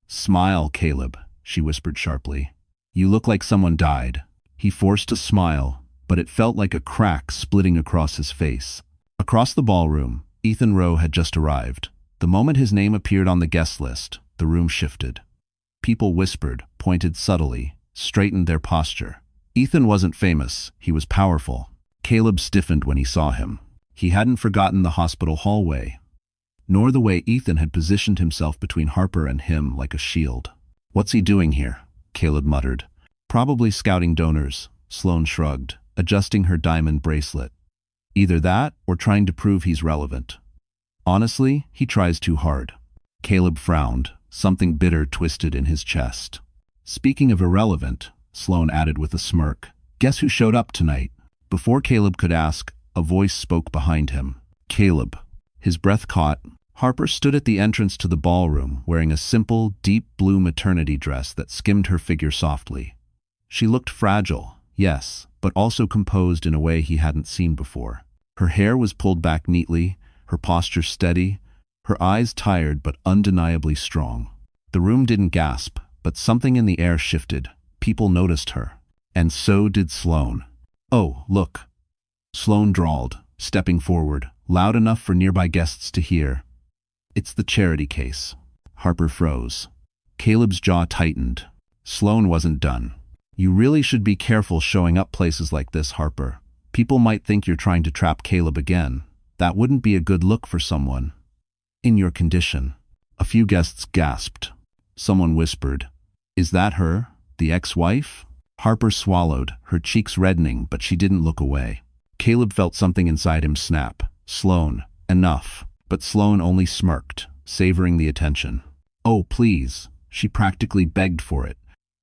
Smile, Caleb, she whispered sharply. You look like someone died. He forced a smile, but it felt like a crack splitting across his face. Across the ballroom, Ethan Rowe had just arrived. The moment his name appeared on the guest list, the room shifted. People whispered, pointed subtly, straightened their posture. Ethan wasn't famous, he was powerful. Caleb stiffened when he saw him. He hadn't forgotten the hospital hallway, nor the way Ethan had positioned himself between Harper and him like a shield. What's he doing here? Caleb muttered. Probably scouting donors, Sloane shrugged, adjusting her diamond bracelet. Either that, or trying to prove he's relevant. Honestly, he tries too hard. Caleb frowned, something bitter twisted in his chest. Speaking of irrelevant, Sloane added with a smirk, guess who showed up tonight? Before Caleb could ask, a voice spoke behind him. Caleb. His breath caught. Harper stood at the entrance to the ballroom, wearing a simple, deep blue maternity dress that skimmed her figure softly. She looked fragile, yes, but also composed in a way he hadn't seen before. Her hair was pulled back neatly, her posture steady, her eyes tired but undeniably strong. The room didn't gasp, but something in the air shifted. People noticed her. And so did Sloane. Oh, look. Sloane drawled, stepping forward, loud enough for nearby guests to hear. It's the charity case. Harper froze. Caleb's jaw tightened. Sloane wasn't done. You really should be careful showing up places like this, Harper. People might think you're trying to trap Caleb again. That wouldn't be a good look for someone in your condition. A few guests gasped. Someone whispered, Is that her, the ex-wife? Harper swallowed, her cheeks reddening, but she didn't look away. Caleb felt something inside him snap. Sloane, enough. But Sloane only smirked, savoring the attention. Oh, please. She practically begged for it.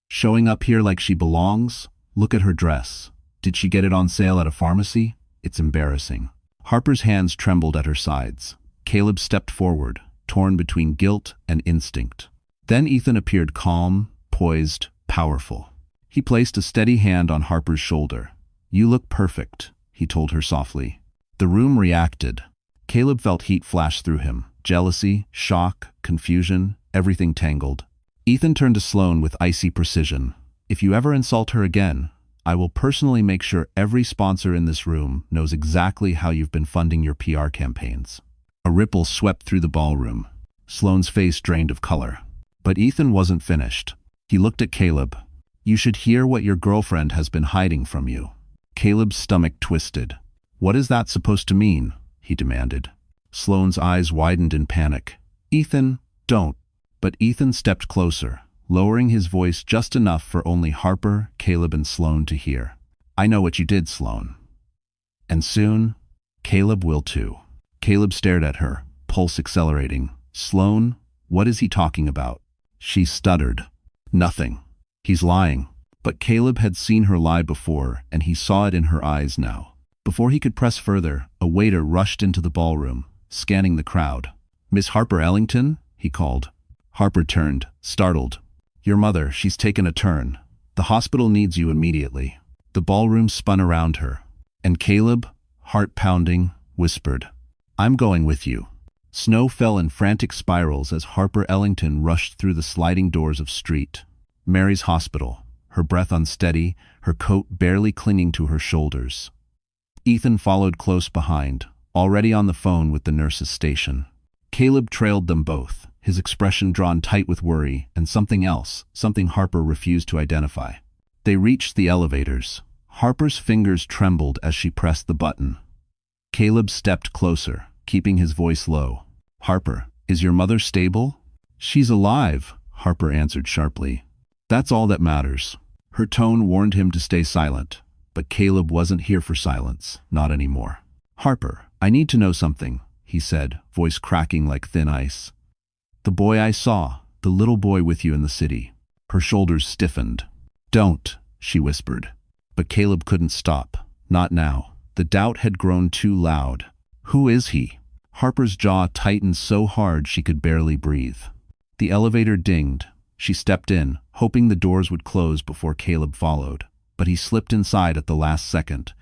Showing up here like she belongs? Look at her dress. Did she get it on sale at a pharmacy? It's embarrassing. Harper's hands trembled at her sides. Caleb stepped forward, torn between guilt and instinct. Then Ethan appeared calm, poised, powerful. He placed a steady hand on Harper's shoulder. You look perfect, he told her softly. The room reacted. Caleb felt heat flash through him. Jealousy, shock, confusion, everything tangled. Ethan turned to Sloane with icy precision. If you ever insult her again, I will personally make sure every sponsor in this room knows exactly how you've been funding your PR campaigns. A ripple swept through the ballroom. Sloane's face drained of color. But Ethan wasn't finished. He looked at Caleb. You should hear what your girlfriend has been hiding from you. Caleb's stomach twisted. What is that supposed to mean? He demanded. Sloane's eyes widened in panic. Ethan, don't. But Ethan stepped closer, lowering his voice just enough for only Harper, Caleb, and Sloane to hear. I know what you did, Sloane. And soon, Caleb will too. Caleb stared at her, pulse accelerating. Sloane, what is he talking about? She stuttered. Nothing. He's lying. But Caleb had seen her lie before, and he saw it in her eyes now. Before he could press further, a waiter rushed into the ballroom, scanning the crowd. "Miss Harper Ellington?" he called. Harper turned, startled. "Your mother, she's taken a turn. The hospital needs you immediately." The ballroom spun around her, and Caleb, heart pounding, whispered, "I'm going with you." Snow fell in frantic spirals as Harper Ellington rushed through the sliding doors of Street Mary's hospital, her breath unsteady, her coat barely clinging to her shoulders. Ethan followed close behind, already on the phone with the nurse's station. Caleb trailed them both, his expression drawn tight with worry and something else, something Harper refused to identify. They reached the elevators. Harper's fingers trembled as she pressed the button. Caleb stepped closer, keeping his voice low. "Harper, is your mother stable?" "She's alive," Harper answered sharply. "That's all that matters." Her tone warned him to stay silent, but Caleb wasn't here for silence, not anymore. "Harper, I need to know something," he said, voice cracking like thin ice. "The boy I saw, the little boy with you in the city." Her shoulders stiffened. "Don't," she whispered. But Caleb couldn't stop. Not now. The doubt had grown too loud. "Who is he?" Harper's jaw tightened so hard she could barely breathe. The elevator dinged. She stepped in, hoping the doors would close before Caleb followed. But he slipped inside at the last second,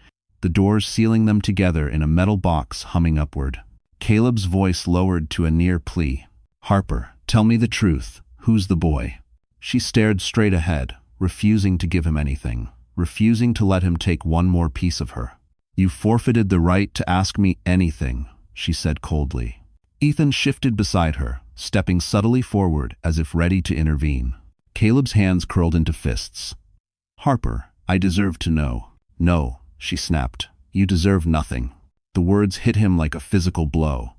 the doors sealing them together in a metal box humming upward. Caleb's voice lowered to a near plea. "Harper, tell me the truth. Who's the boy?" She stared straight ahead, refusing to give him anything, refusing to let him take one more piece of her. "You forfeited the right to ask me anything," she said coldly. Ethan shifted beside her, stepping subtly forward as if ready to intervene. Caleb's hands curled into fists. "Harper, I deserve to know." "No," she snapped. "You deserve nothing." The words hit him like a physical blow.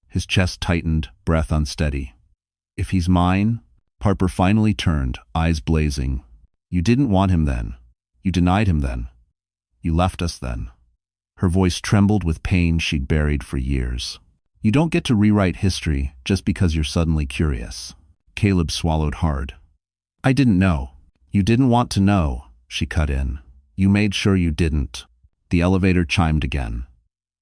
His chest tightened, breath unsteady. "If he's mine?" Harper finally turned, eyes blazing. "You didn't want him then. You denied him then. You left us then." Her voice trembled with pain she'd buried for years. "You don't get to rewrite history just because you're suddenly curious." Caleb swallowed hard. "I didn't know." "You didn't want to know," she cut in. "You made sure you didn't." The elevator chimed again.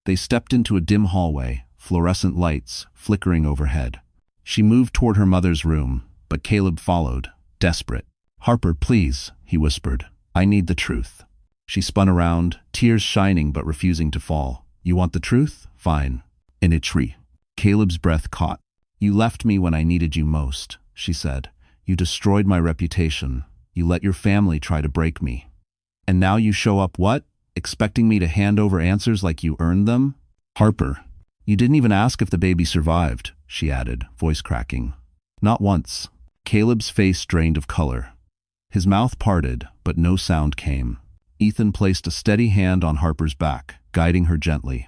They stepped into a dim hallway, fluorescent lights flickering overhead. She moved toward her mother's room, but Caleb followed, desperate. "Harper, please," he whispered. "I need the truth." She spun around, tears shining but refusing to fall. "You want the truth? Fine." In a tree. Caleb's breath caught. "You left me when I needed you most," she said. "You destroyed my reputation. You let your family try to break me. And now you show up what? Expecting me to hand over answers like you earned them?" "Harper, you didn't even ask if the baby survived," she added, voice cracking. "Not once." Caleb's face drained of color. His mouth parted, but no sound came. Ethan placed a steady hand on Harper's back, guiding her gently.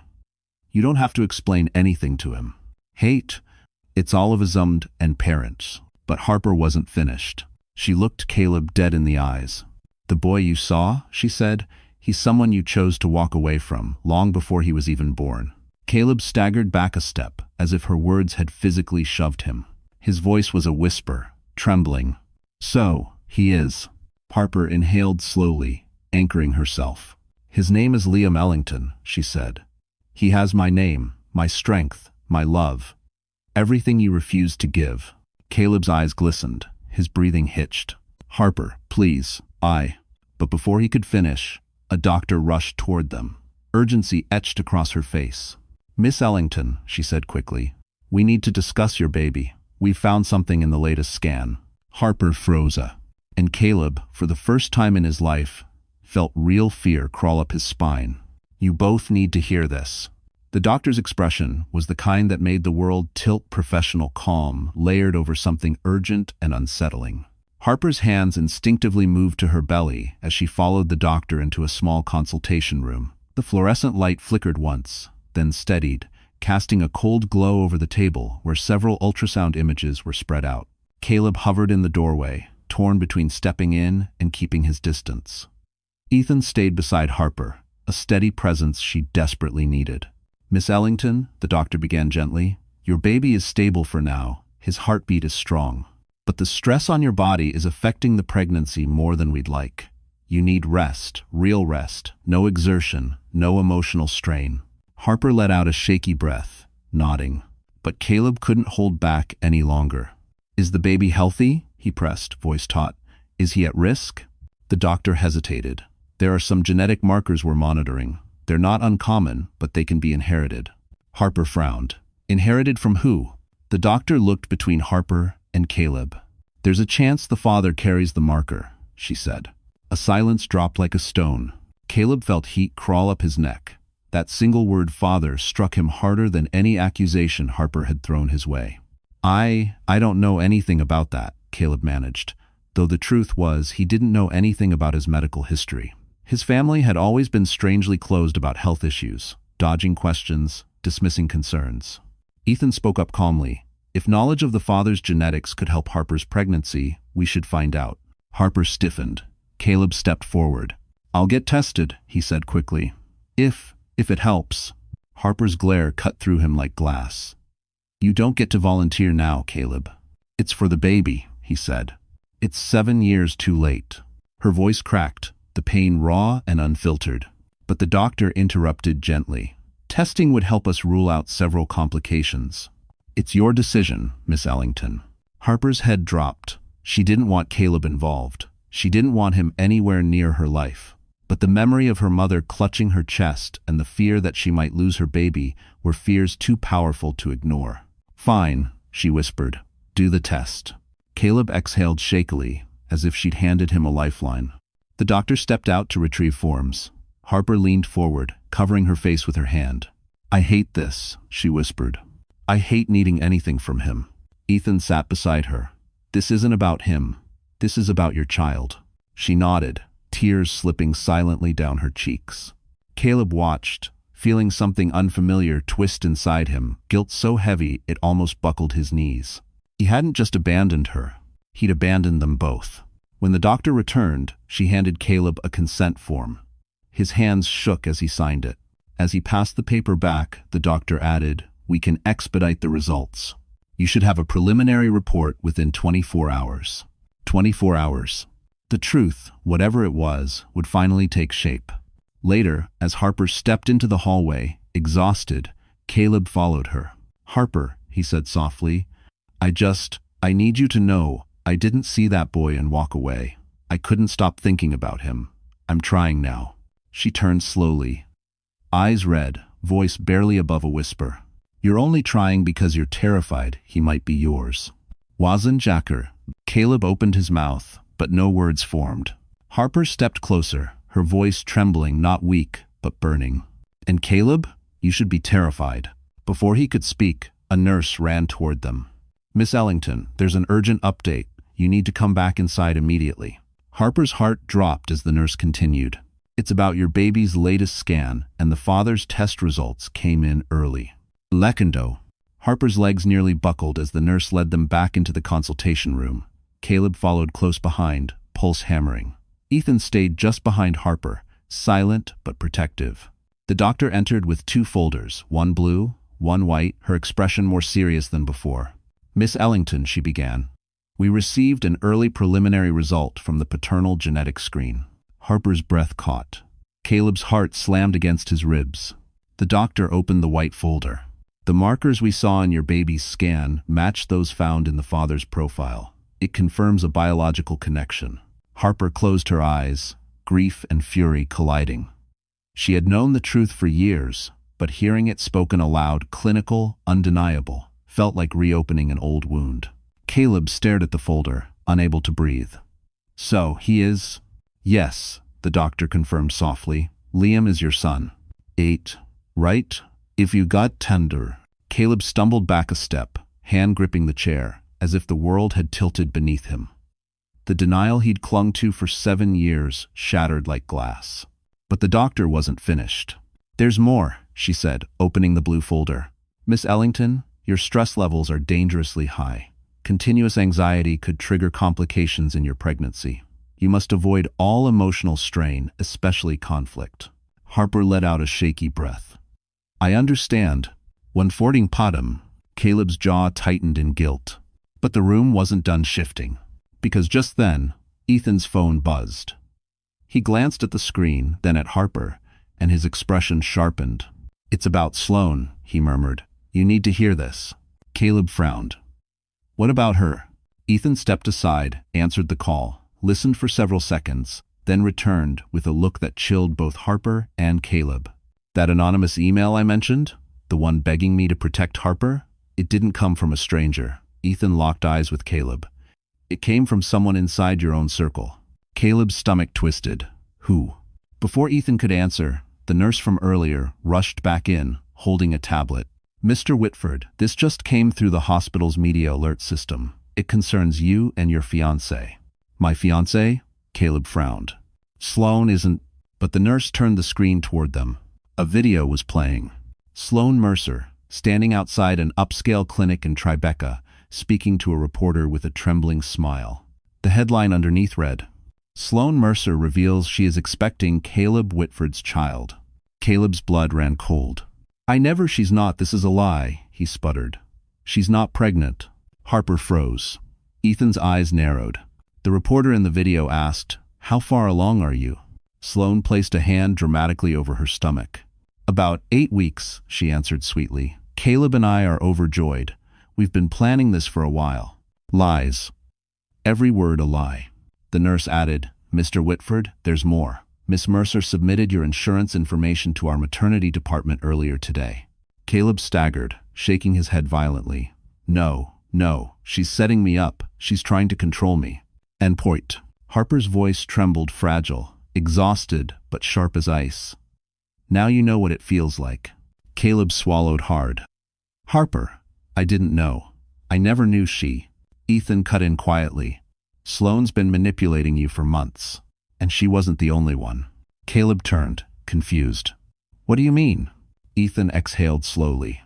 "You don't have to explain anything to him. Hate, it's all of his and parents." But Harper wasn't finished. She looked Caleb dead in the eyes. "The boy you saw," she said, "he's someone you chose to walk away from, long before he was even born." Caleb staggered back a step, as if her words had physically shoved him. His voice was a whisper, trembling. "So, he is." Harper inhaled slowly, anchoring herself. "His name is Liam Ellington," she said. "He has my name, my strength, my love. Everything you refused to give." Caleb's eyes glistened, his breathing hitched. "Harper, please, But before he could finish, a doctor rushed toward them. Urgency etched across her face. "Miss Ellington," she said quickly, "we need to discuss your baby. We've found something in the latest scan." Harper froze, and Caleb, for the first time in his life, felt real fear crawl up his spine. "You both need to hear this." The doctor's expression was the kind that made the world tilt professional calm, layered over something urgent and unsettling. Harper's hands instinctively moved to her belly as she followed the doctor into a small consultation room. The fluorescent light flickered once, then steadied, casting a cold glow over the table where several ultrasound images were spread out. Caleb hovered in the doorway, torn between stepping in and keeping his distance. Ethan stayed beside Harper, a steady presence she desperately needed. Miss Ellington, the doctor began gently, your baby is stable for now. His heartbeat is strong. But the stress on your body is affecting the pregnancy more than we'd like. You need rest, real rest, no exertion, no emotional strain. Harper let out a shaky breath, nodding. But Caleb couldn't hold back any longer. Is the baby healthy? He pressed, voice taut. Is he at risk? The doctor hesitated. There are some genetic markers we're monitoring. They're not uncommon, but they can be inherited. Harper frowned. Inherited from who? The doctor looked between Harper and Caleb. There's a chance the father carries the marker, she said. A silence dropped like a stone. Caleb felt heat crawl up his neck. That single word father struck him harder than any accusation Harper had thrown his way. I don't know anything about that, Caleb managed, though the truth was he didn't know anything about his medical history. His family had always been strangely closed about health issues, dodging questions, dismissing concerns. Ethan spoke up calmly. If knowledge of the father's genetics could help Harper's pregnancy, we should find out. Harper stiffened. Caleb stepped forward. I'll get tested, he said quickly. If it helps. Harper's glare cut through him like glass. You don't get to volunteer now, Caleb. It's for the baby, he said. It's 7 years too late. Her voice cracked, the pain raw and unfiltered. But the doctor interrupted gently. Testing would help us rule out several complications. It's your decision, Miss Ellington. Harper's head dropped. She didn't want Caleb involved. She didn't want him anywhere near her life. But the memory of her mother clutching her chest and the fear that she might lose her baby were fears too powerful to ignore. Fine, she whispered. Do the test. Caleb exhaled shakily, as if she'd handed him a lifeline. The doctor stepped out to retrieve forms. Harper leaned forward, covering her face with her hand. I hate this, she whispered. I hate needing anything from him. Ethan sat beside her. This isn't about him. This is about your child. She nodded, tears slipping silently down her cheeks. Caleb watched, feeling something unfamiliar twist inside him, guilt so heavy it almost buckled his knees. He hadn't just abandoned her. He'd abandoned them both. When the doctor returned, she handed Caleb a consent form. His hands shook as he signed it. As he passed the paper back, the doctor added, We can expedite the results. You should have a preliminary report within 24 hours. 24 hours. The truth, whatever it was, would finally take shape. Later, as Harper stepped into the hallway, exhausted, Caleb followed her. Harper, he said softly, I need you to know, I didn't see that boy and walk away. I couldn't stop thinking about him. I'm trying now. She turned slowly. Eyes red, voice barely above a whisper. You're only trying because you're terrified he might be yours. Wazan Jacker. Caleb opened his mouth, but no words formed. Harper stepped closer, her voice trembling, not weak, but burning. And Caleb? You should be terrified. Before he could speak, a nurse ran toward them. Miss Ellington, there's an urgent update. You need to come back inside immediately. Harper's heart dropped as the nurse continued. It's about your baby's latest scan, and the father's test results came in early. Lekendo. Harper's legs nearly buckled as the nurse led them back into the consultation room. Caleb followed close behind, pulse hammering. Ethan stayed just behind Harper, silent but protective. The doctor entered with 2 folders, one blue, one white, her expression more serious than before. Miss Ellington, she began. We received an early preliminary result from the paternal genetic screen. Harper's breath caught. Caleb's heart slammed against his ribs. The doctor opened the white folder. The markers we saw in your baby's scan matched those found in the father's profile. It confirms a biological connection. Harper closed her eyes, grief and fury colliding. She had known the truth for years, but hearing it spoken aloud, clinical, undeniable, felt like reopening an old wound. Caleb stared at the folder, unable to breathe. So, he is? Yes, the doctor confirmed softly. Liam is your son. 8, right? If you got tender. Caleb stumbled back a step, hand gripping the chair, as if the world had tilted beneath him. The denial he'd clung to for 7 years shattered like glass. But the doctor wasn't finished. There's more, she said, opening the blue folder. Miss Ellington, your stress levels are dangerously high. Continuous anxiety could trigger complications in your pregnancy. You must avoid all emotional strain, especially conflict. Harper let out a shaky breath. I understand. When fording Padam, Caleb's jaw tightened in guilt. But the room wasn't done shifting. Because just then, Ethan's phone buzzed. He glanced at the screen, then at Harper, and his expression sharpened. "It's about Sloane," he murmured. "You need to hear this." Caleb frowned. "What about her?" Ethan stepped aside, answered the call, listened for several seconds, then returned with a look that chilled both Harper and Caleb. "That anonymous email I mentioned? The one begging me to protect Harper? It didn't come from a stranger." Ethan locked eyes with Caleb. "It came from someone inside your own circle." Caleb's stomach twisted. "Who?" Before Ethan could answer, the nurse from earlier rushed back in, holding a tablet. "Mr. Whitford, this just came through the hospital's media alert system. It concerns you and your fiancé." "My fiancé?" Caleb frowned. "Sloane isn't—" But the nurse turned the screen toward them. A video was playing. Sloane Mercer, standing outside an upscale clinic in Tribeca, speaking to a reporter with a trembling smile. The headline underneath read, "Sloane Mercer reveals she is expecting Caleb Whitford's child." Caleb's blood ran cold. She's not, this is a lie," he sputtered. "She's not pregnant." Harper froze. Ethan's eyes narrowed. The reporter in the video asked, "How far along are you?" Sloane placed a hand dramatically over her stomach. "About 8 weeks," she answered sweetly. "Caleb and I are overjoyed. We've been planning this for a while." Lies. Every word a lie. The nurse added, "Mr. Whitford, there's more. Miss Mercer submitted your insurance information to our maternity department earlier today." Caleb staggered, shaking his head violently. No, she's setting me up. She's trying to control me." And point. Harper's voice trembled, fragile, exhausted but sharp as ice. "Now you know what it feels like." Caleb swallowed hard. "Harper, I didn't know. I never knew she—" Ethan cut in quietly. "Sloane's been manipulating you for months. And she wasn't the only one." Caleb turned, confused. "What do you mean?" Ethan exhaled slowly.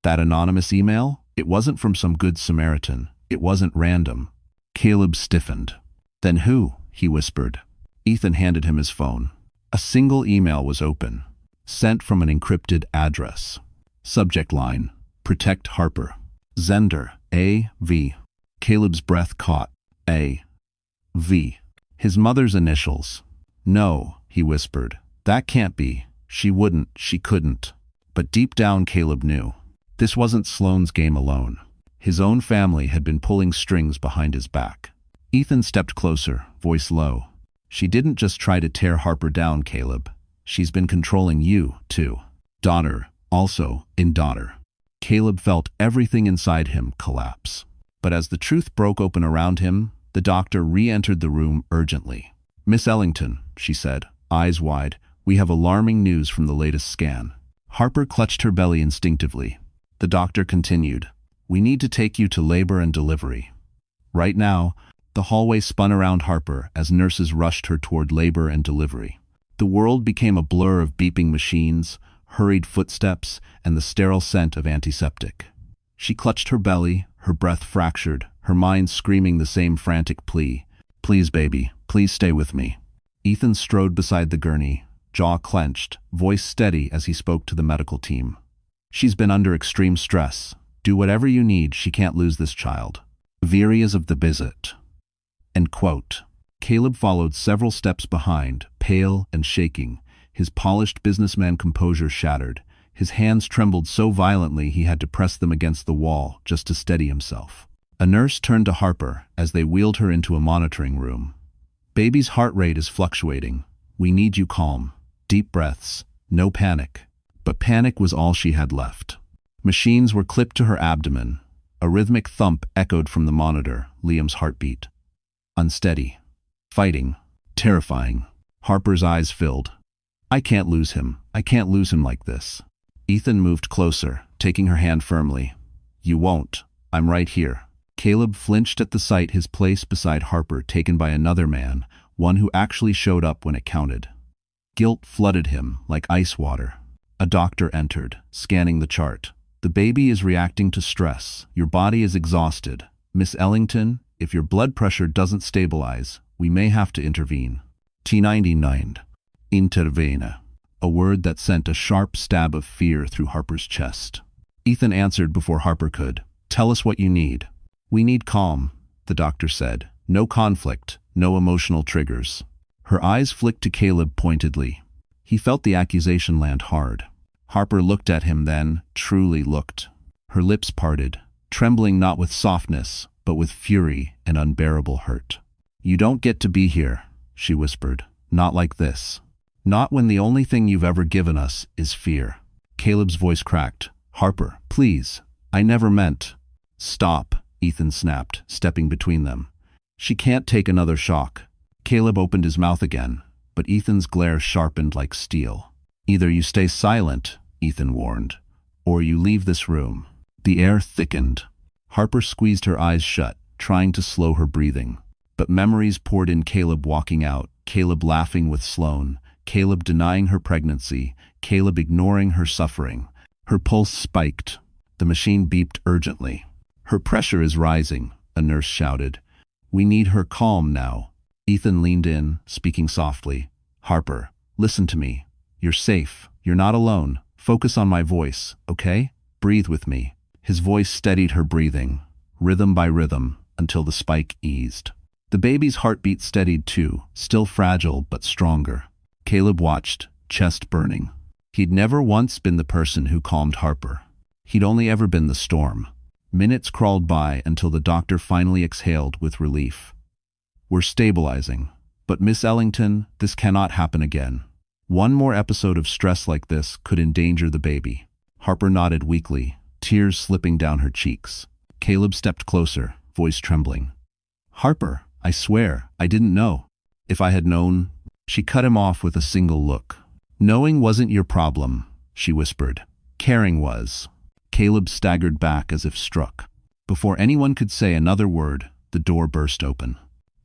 "That anonymous email? It wasn't from some good Samaritan. It wasn't random." Caleb stiffened. "Then who?" he whispered. Ethan handed him his phone. A single email was open, sent from an encrypted address. Subject line, "Protect Harper." Zender, A.V. Caleb's breath caught. A.V. His mother's initials. "No," he whispered. "That can't be. She wouldn't, she couldn't." But deep down Caleb knew. This wasn't Sloane's game alone. His own family had been pulling strings behind his back. Ethan stepped closer, voice low. "She didn't just try to tear Harper down, Caleb. She's been controlling you, too. Daughter, also in daughter." Caleb felt everything inside him collapse. But as the truth broke open around him, the doctor re-entered the room urgently. "Miss Ellington," she said, eyes wide, "we have alarming news from the latest scan." Harper clutched her belly instinctively. The doctor continued, "We need to take you to labor and delivery." Right now, the hallway spun around Harper as nurses rushed her toward labor and delivery. The world became a blur of beeping machines, hurried footsteps, and the sterile scent of antiseptic. She clutched her belly, her breath fractured, her mind screaming the same frantic plea. "Please, baby, please stay with me." Ethan strode beside the gurney, jaw clenched, voice steady as he spoke to the medical team. "She's been under extreme stress. Do whatever you need, she can't lose this child. Various of the visit." End quote. Caleb followed several steps behind, pale and shaking, his polished businessman composure shattered. His hands trembled so violently he had to press them against the wall just to steady himself. A nurse turned to Harper as they wheeled her into a monitoring room. "Baby's heart rate is fluctuating. We need you calm. Deep breaths. No panic." But panic was all she had left. Machines were clipped to her abdomen. A rhythmic thump echoed from the monitor, Liam's heartbeat. Unsteady. Fighting. Terrifying. Harper's eyes filled. "I can't lose him. I can't lose him like this." Ethan moved closer, taking her hand firmly. "You won't. I'm right here." Caleb flinched at the sight, his place beside Harper taken by another man, one who actually showed up when it counted. Guilt flooded him like ice water. A doctor entered, scanning the chart. "The baby is reacting to stress. Your body is exhausted. Miss Ellington, if your blood pressure doesn't stabilize, we may have to intervene." T99. Intervene. a word that sent a sharp stab of fear through Harper's chest. Ethan answered before Harper could. "Tell us what you need." "We need calm," the doctor said. "No conflict, no emotional triggers." Her eyes flicked to Caleb pointedly. He felt the accusation land hard. Harper looked at him then, truly looked. Her lips parted, trembling not with softness, but with fury and unbearable hurt. "You don't get to be here," she whispered. "Not like this. Not when the only thing you've ever given us is fear." Caleb's voice cracked. "Harper, please. I never meant—" "Stop," Ethan snapped, stepping between them. "She can't take another shock." Caleb opened his mouth again, but Ethan's glare sharpened like steel. "Either you stay silent," Ethan warned, "or you leave this room." The air thickened. Harper squeezed her eyes shut, trying to slow her breathing. But memories poured in. Caleb walking out, Caleb laughing with Sloane, Caleb denying her pregnancy, Caleb ignoring her suffering. Her pulse spiked. The machine beeped urgently. "Her pressure is rising," a nurse shouted. "We need her calm now." Ethan leaned in, speaking softly. "Harper, listen to me. You're safe. You're not alone. Focus on my voice, okay? Breathe with me." His voice steadied her breathing, rhythm by rhythm, until the spike eased. The baby's heartbeat steadied too, still fragile but stronger. Caleb watched, chest burning. He'd never once been the person who calmed Harper. He'd only ever been the storm. Minutes crawled by until the doctor finally exhaled with relief. "We're stabilizing. But Miss Ellington, this cannot happen again. One more episode of stress like this could endanger the baby." Harper nodded weakly, tears slipping down her cheeks. Caleb stepped closer, voice trembling. "Harper, I swear, I didn't know. If I had known—" She cut him off with a single look. "Knowing wasn't your problem," she whispered. "Caring was." Caleb staggered back as if struck. Before anyone could say another word, the door burst open.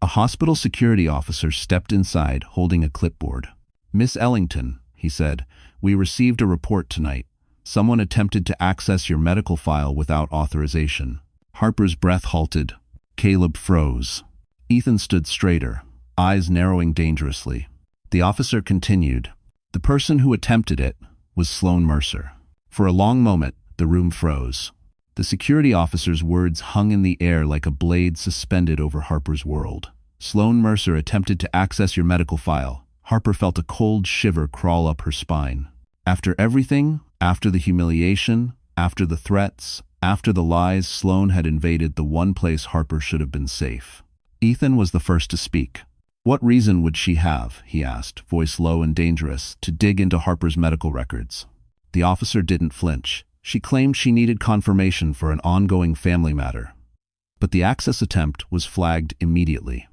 A hospital security officer stepped inside, holding a clipboard. "Miss Ellington," he said, "we received a report tonight. Someone attempted to access your medical file without authorization." Harper's breath halted. Caleb froze. Ethan stood straighter, eyes narrowing dangerously. The officer continued. "The person who attempted it was Sloane Mercer." For a long moment, the room froze. The security officer's words hung in the air like a blade suspended over Harper's world. "Sloane Mercer attempted to access your medical file." Harper felt a cold shiver crawl up her spine. After everything, after the humiliation, after the threats, after the lies, Sloane had invaded the one place Harper should have been safe. Ethan was the first to speak. "What reason would she have," he asked, voice low and dangerous, "to dig into Harper's medical records?" The officer didn't flinch. She claimed she needed confirmation for an ongoing family matter. But the access attempt was flagged immediately.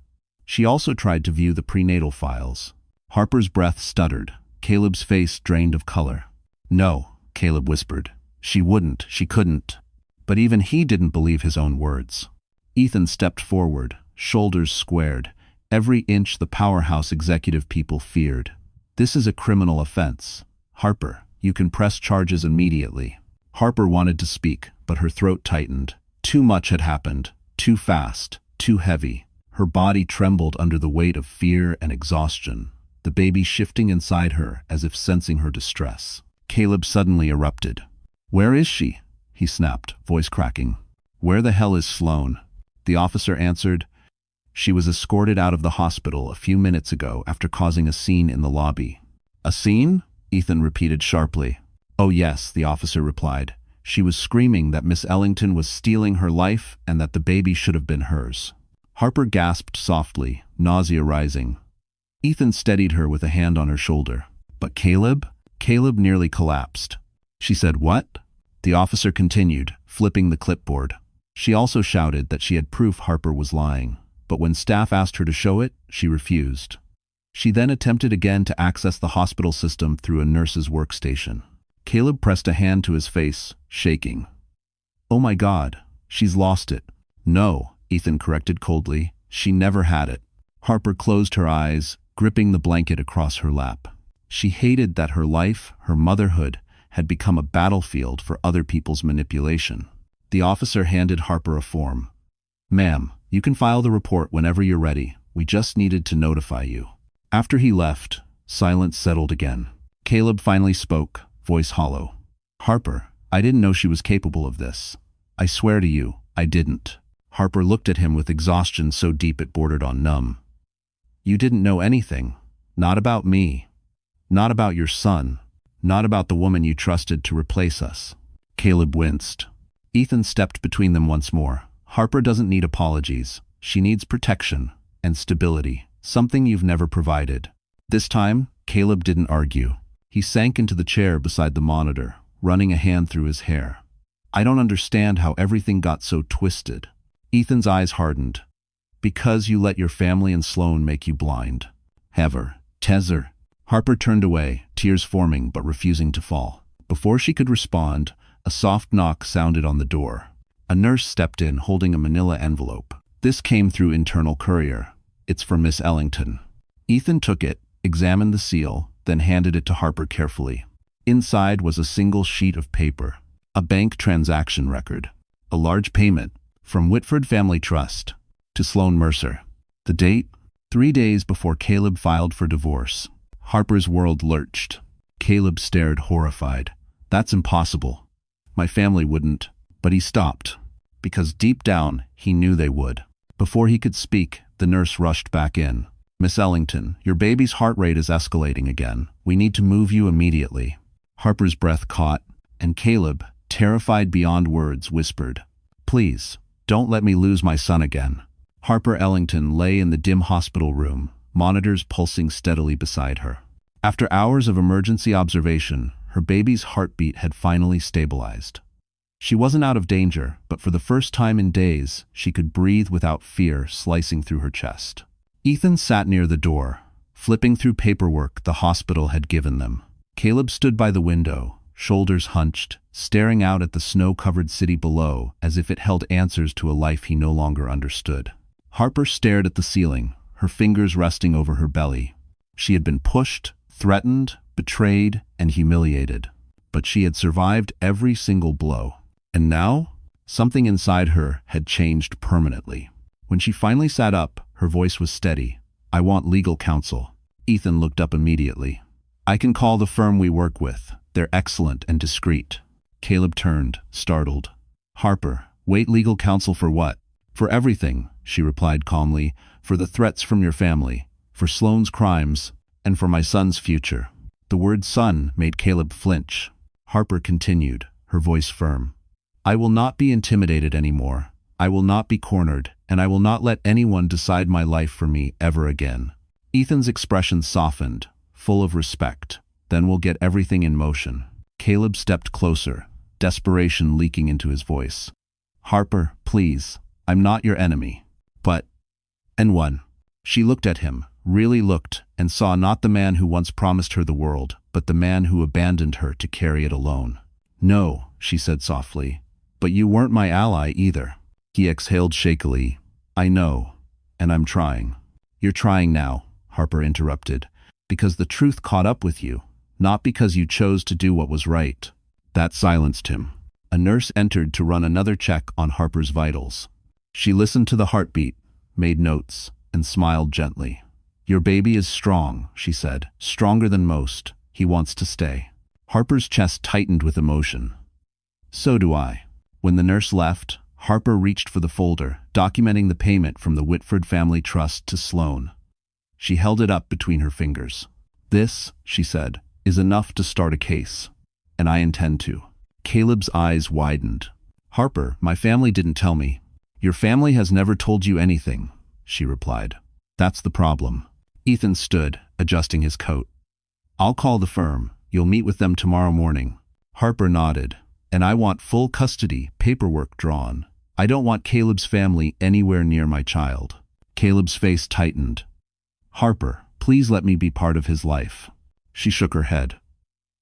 She also tried to view the prenatal files. Harper's breath stuttered. Caleb's face drained of color. "No," Caleb whispered. "She wouldn't, she couldn't." But even he didn't believe his own words. Ethan stepped forward, shoulders squared, every inch the powerhouse executive people feared. "This is a criminal offense. Harper, you can press charges immediately." Harper wanted to speak, but her throat tightened. Too much had happened, too fast, too heavy. Her body trembled under the weight of fear and exhaustion, the baby shifting inside her as if sensing her distress. Caleb suddenly erupted. "Where is she?" he snapped, voice cracking. "Where the hell is Sloane?" The officer answered. "She was escorted out of the hospital a few minutes ago after causing a scene in the lobby." "A scene?" Ethan repeated sharply. "Oh yes," the officer replied. "She was screaming that Miss Ellington was stealing her life and that the baby should have been hers." Harper gasped softly, nausea rising. Ethan steadied her with a hand on her shoulder. "But Caleb?" Caleb nearly collapsed. "She said what?" The officer continued, flipping the clipboard. She also shouted that she had proof Harper was lying, but when staff asked her to show it, she refused. She then attempted again to access the hospital system through a nurse's workstation. Caleb pressed a hand to his face, shaking. "Oh my God, she's lost it." "No," Ethan corrected coldly. "She never had it." Harper closed her eyes, gripping the blanket across her lap. She hated that her life, her motherhood, had become a battlefield for other people's manipulation. The officer handed Harper a form. "Ma'am, you can file the report whenever you're ready. We just needed to notify you." After he left, silence settled again. Caleb finally spoke, voice hollow. Harper, I didn't know she was capable of this. I swear to you, I didn't. Harper looked at him with exhaustion so deep it bordered on numb. You didn't know anything. Not about me. Not about your son. Not about the woman you trusted to replace us. Caleb winced. Ethan stepped between them once more. Harper doesn't need apologies. She needs protection and stability, something you've never provided. This time, Caleb didn't argue. He sank into the chair beside the monitor, running a hand through his hair. I don't understand how everything got so twisted. Ethan's eyes hardened. Because you let your family and Sloan make you blind. Hever. Tezer. Harper turned away, tears forming but refusing to fall. Before she could respond, a soft knock sounded on the door. A nurse stepped in holding a manila envelope. This came through internal courier. It's for Miss Ellington. Ethan took it, examined the seal, then handed it to Harper carefully. Inside was a single sheet of paper. A bank transaction record. A large payment from Whitford Family Trust to Sloan Mercer. The date? 3 days before Caleb filed for divorce. Harper's world lurched. Caleb stared horrified. That's impossible. My family wouldn't. But he stopped. Because deep down, he knew they would. Before he could speak, the nurse rushed back in. Miss Ellington, your baby's heart rate is escalating again. We need to move you immediately. Harper's breath caught, and Caleb, terrified beyond words, whispered, Please, don't let me lose my son again. Harper Ellington lay in the dim hospital room, monitors pulsing steadily beside her. After hours of emergency observation, her baby's heartbeat had finally stabilized. She wasn't out of danger, but for the first time in days, she could breathe without fear slicing through her chest. Ethan sat near the door, flipping through paperwork the hospital had given them. Caleb stood by the window, shoulders hunched, staring out at the snow-covered city below as if it held answers to a life he no longer understood. Harper stared at the ceiling, her fingers resting over her belly. She had been pushed, threatened, betrayed, and humiliated. But she had survived every single blow. And now, something inside her had changed permanently. When she finally sat up, her voice was steady. I want legal counsel. Ethan looked up immediately. I can call the firm we work with. They're excellent and discreet. Caleb turned, startled. Harper, wait, legal counsel for what? For everything, she replied calmly. For the threats from your family, for Sloan's crimes, and for my son's future. The word son made Caleb flinch. Harper continued, her voice firm. I will not be intimidated anymore. I will not be cornered, and I will not let anyone decide my life for me ever again. Ethan's expression softened, full of respect. Then we'll get everything in motion. Caleb stepped closer, desperation leaking into his voice. Harper, please, I'm not your enemy. But, and one. She looked at him, really looked, and saw not the man who once promised her the world, but the man who abandoned her to carry it alone. No, she said softly, but you weren't my ally either. He exhaled shakily. I know, and I'm trying. You're trying now, Harper interrupted, because the truth caught up with you, not because you chose to do what was right. That silenced him. A nurse entered to run another check on Harper's vitals. She listened to the heartbeat, made notes, and smiled gently. Your baby is strong, she said, stronger than most. He wants to stay. Harper's chest tightened with emotion. So do I. When the nurse left, Harper reached for the folder, documenting the payment from the Whitford Family Trust to Sloan. She held it up between her fingers. This, she said, is enough to start a case. And I intend to. Caleb's eyes widened. Harper, my family didn't tell me. Your family has never told you anything, she replied. That's the problem. Ethan stood, adjusting his coat. I'll call the firm. You'll meet with them tomorrow morning. Harper nodded. And I want full custody, paperwork drawn. I don't want Caleb's family anywhere near my child. Caleb's face tightened. Harper, please let me be part of his life. She shook her head.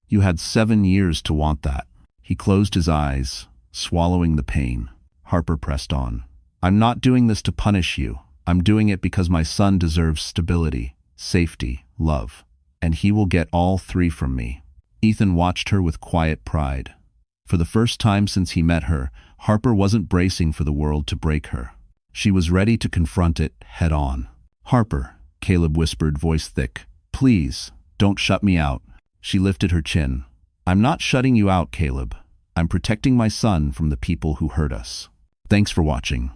You had 7 years to want that. He closed his eyes, swallowing the pain. Harper pressed on. I'm not doing this to punish you. I'm doing it because my son deserves stability, safety, love. And he will get all 3 from me. Ethan watched her with quiet pride. For the first time since he met her, Harper wasn't bracing for the world to break her. She was ready to confront it head on. Harper, Caleb whispered, voice thick, please, don't shut me out. She lifted her chin. I'm not shutting you out, Caleb. I'm protecting my son from the people who hurt us. Thanks for watching.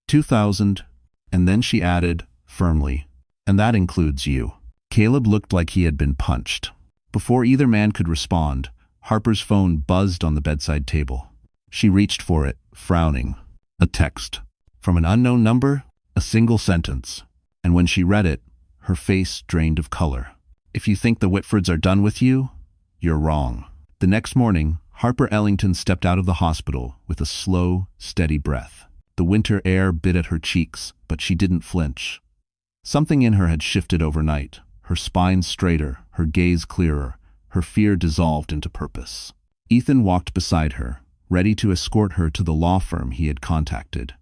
2000. And then she added, firmly, and that includes you. Caleb looked like he had been punched. Before either man could respond, Harper's phone buzzed on the bedside table. She reached for it, frowning. A text. From an unknown number, a single sentence. And when she read it, her face drained of color. If you think the Whitfords are done with you, you're wrong. The next morning, Harper Ellington stepped out of the hospital with a slow, steady breath. The winter air bit at her cheeks, but she didn't flinch. Something in her had shifted overnight, her spine straighter, her gaze clearer, her fear dissolved into purpose. Ethan walked beside her, ready to escort her to the law firm he had contacted.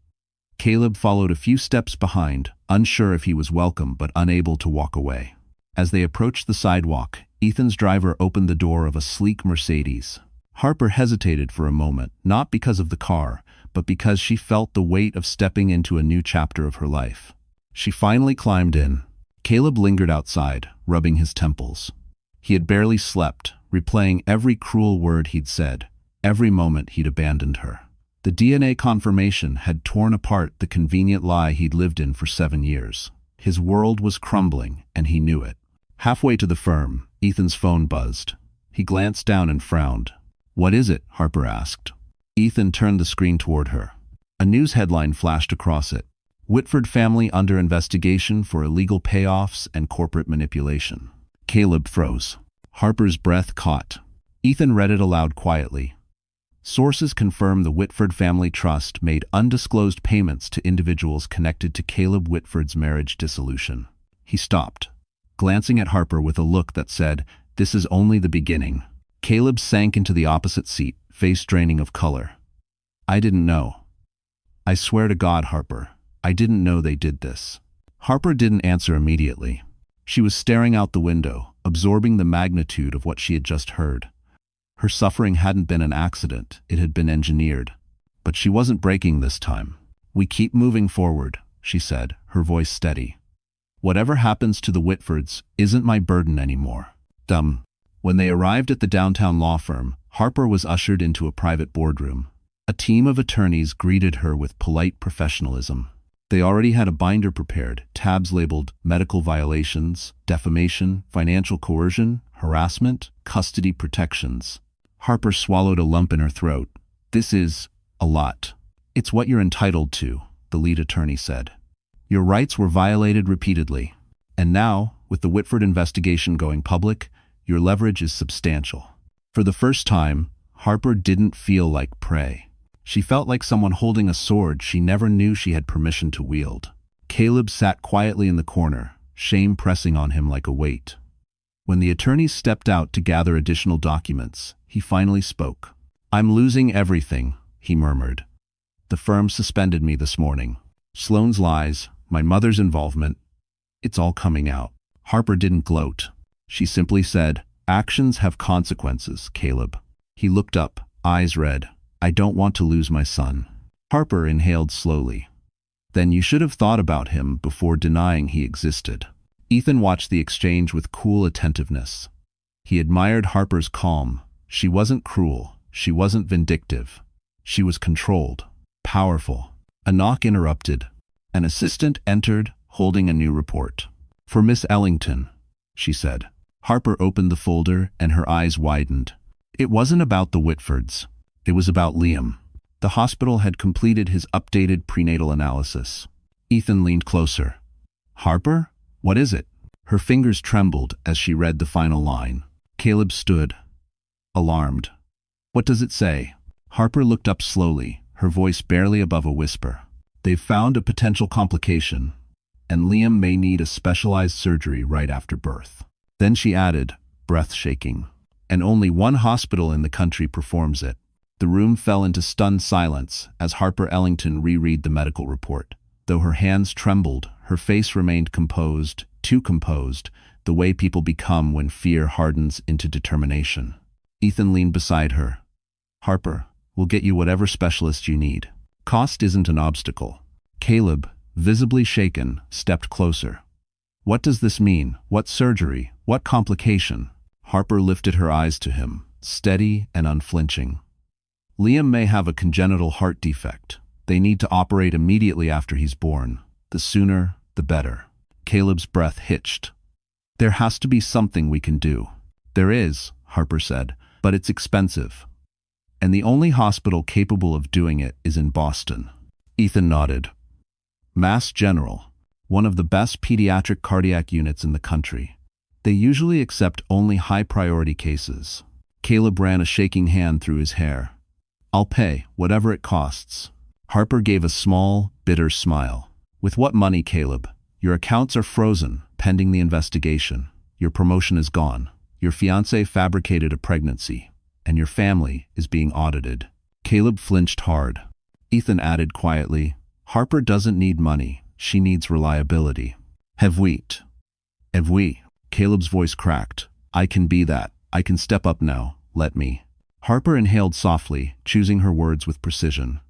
Caleb followed a few steps behind, unsure if he was welcome but unable to walk away. As they approached the sidewalk, Ethan's driver opened the door of a sleek Mercedes. Harper hesitated for a moment, not because of the car, but because she felt the weight of stepping into a new chapter of her life. She finally climbed in. Caleb lingered outside, rubbing his temples. He had barely slept, replaying every cruel word he'd said, every moment he'd abandoned her. The DNA confirmation had torn apart the convenient lie he'd lived in for 7 years. His world was crumbling, and he knew it. Halfway to the firm, Ethan's phone buzzed. He glanced down and frowned. "What is it?" Harper asked. Ethan turned the screen toward her. A news headline flashed across it. Whitford family under investigation for illegal payoffs and corporate manipulation. Caleb froze. Harper's breath caught. Ethan read it aloud quietly. Sources confirm the Whitford Family Trust made undisclosed payments to individuals connected to Caleb Whitford's marriage dissolution. He stopped, glancing at Harper with a look that said, "This is only the beginning." Caleb sank into the opposite seat, face draining of color. "I didn't know. I swear to God, Harper, I didn't know they did this." Harper didn't answer immediately. She was staring out the window, absorbing the magnitude of what she had just heard. Her suffering hadn't been an accident, it had been engineered. But she wasn't breaking this time. "We keep moving forward," she said, her voice steady. "Whatever happens to the Whitfords isn't my burden anymore." When they arrived at the downtown law firm, Harper was ushered into a private boardroom. A team of attorneys greeted her with polite professionalism. They already had a binder prepared, tabs labeled medical violations, defamation, financial coercion, harassment, custody protections. Harper swallowed a lump in her throat. "This is a lot." "It's what you're entitled to," the lead attorney said. "Your rights were violated repeatedly. And now, with the Whitford investigation going public, your leverage is substantial." For the first time, Harper didn't feel like prey. She felt like someone holding a sword she never knew she had permission to wield. Caleb sat quietly in the corner, shame pressing on him like a weight. When the attorneys stepped out to gather additional documents, he finally spoke. "I'm losing everything," he murmured. "The firm suspended me this morning. Sloane's lies, my mother's involvement, it's all coming out." Harper didn't gloat. She simply said, "Actions have consequences, Caleb." He looked up, eyes red. "I don't want to lose my son." Harper inhaled slowly. "Then you should have thought about him before denying he existed." Ethan watched the exchange with cool attentiveness. He admired Harper's calm. She wasn't cruel. She wasn't vindictive. She was controlled, powerful. A knock interrupted. An assistant entered, holding a new report. "For Miss Ellington," she said. Harper opened the folder and her eyes widened. It wasn't about the Whitfords. It was about Liam. The hospital had completed his updated prenatal analysis. Ethan leaned closer. "Harper? What is it?" Her fingers trembled as she read the final line. Caleb stood, alarmed. "What does it say?" Harper looked up slowly, her voice barely above a whisper. "They've found a potential complication, and Liam may need a specialized surgery right after birth." Then she added, breath shaking, "And only one hospital in the country performs it." The room fell into stunned silence as Harper Ellington reread the medical report. Though her hands trembled, her face remained composed, too composed, the way people become when fear hardens into determination. Ethan leaned beside her. "Harper, we'll get you whatever specialist you need. Cost isn't an obstacle." Caleb, visibly shaken, stepped closer. "What does this mean? What surgery? What complication?" Harper lifted her eyes to him, steady and unflinching. Liam may have a congenital heart defect. They need to operate immediately after he's born. The sooner, the better. Caleb's breath hitched. There has to be something we can do. There is, Harper said, but it's expensive. And the only hospital capable of doing it is in Boston. Ethan nodded. Mass General, one of the best pediatric cardiac units in the country. They usually accept only high-priority cases. Caleb ran a shaking hand through his hair. I'll pay, whatever it costs. Harper gave a small, bitter smile. With what money, Caleb? Your accounts are frozen, pending the investigation. Your promotion is gone. Your fiancé fabricated a pregnancy, and your family is being audited. Caleb flinched hard. Ethan added quietly, Harper doesn't need money. She needs reliability. Have we? Caleb's voice cracked. I can be that. I can step up now. Let me. Harper inhaled softly, choosing her words with precision.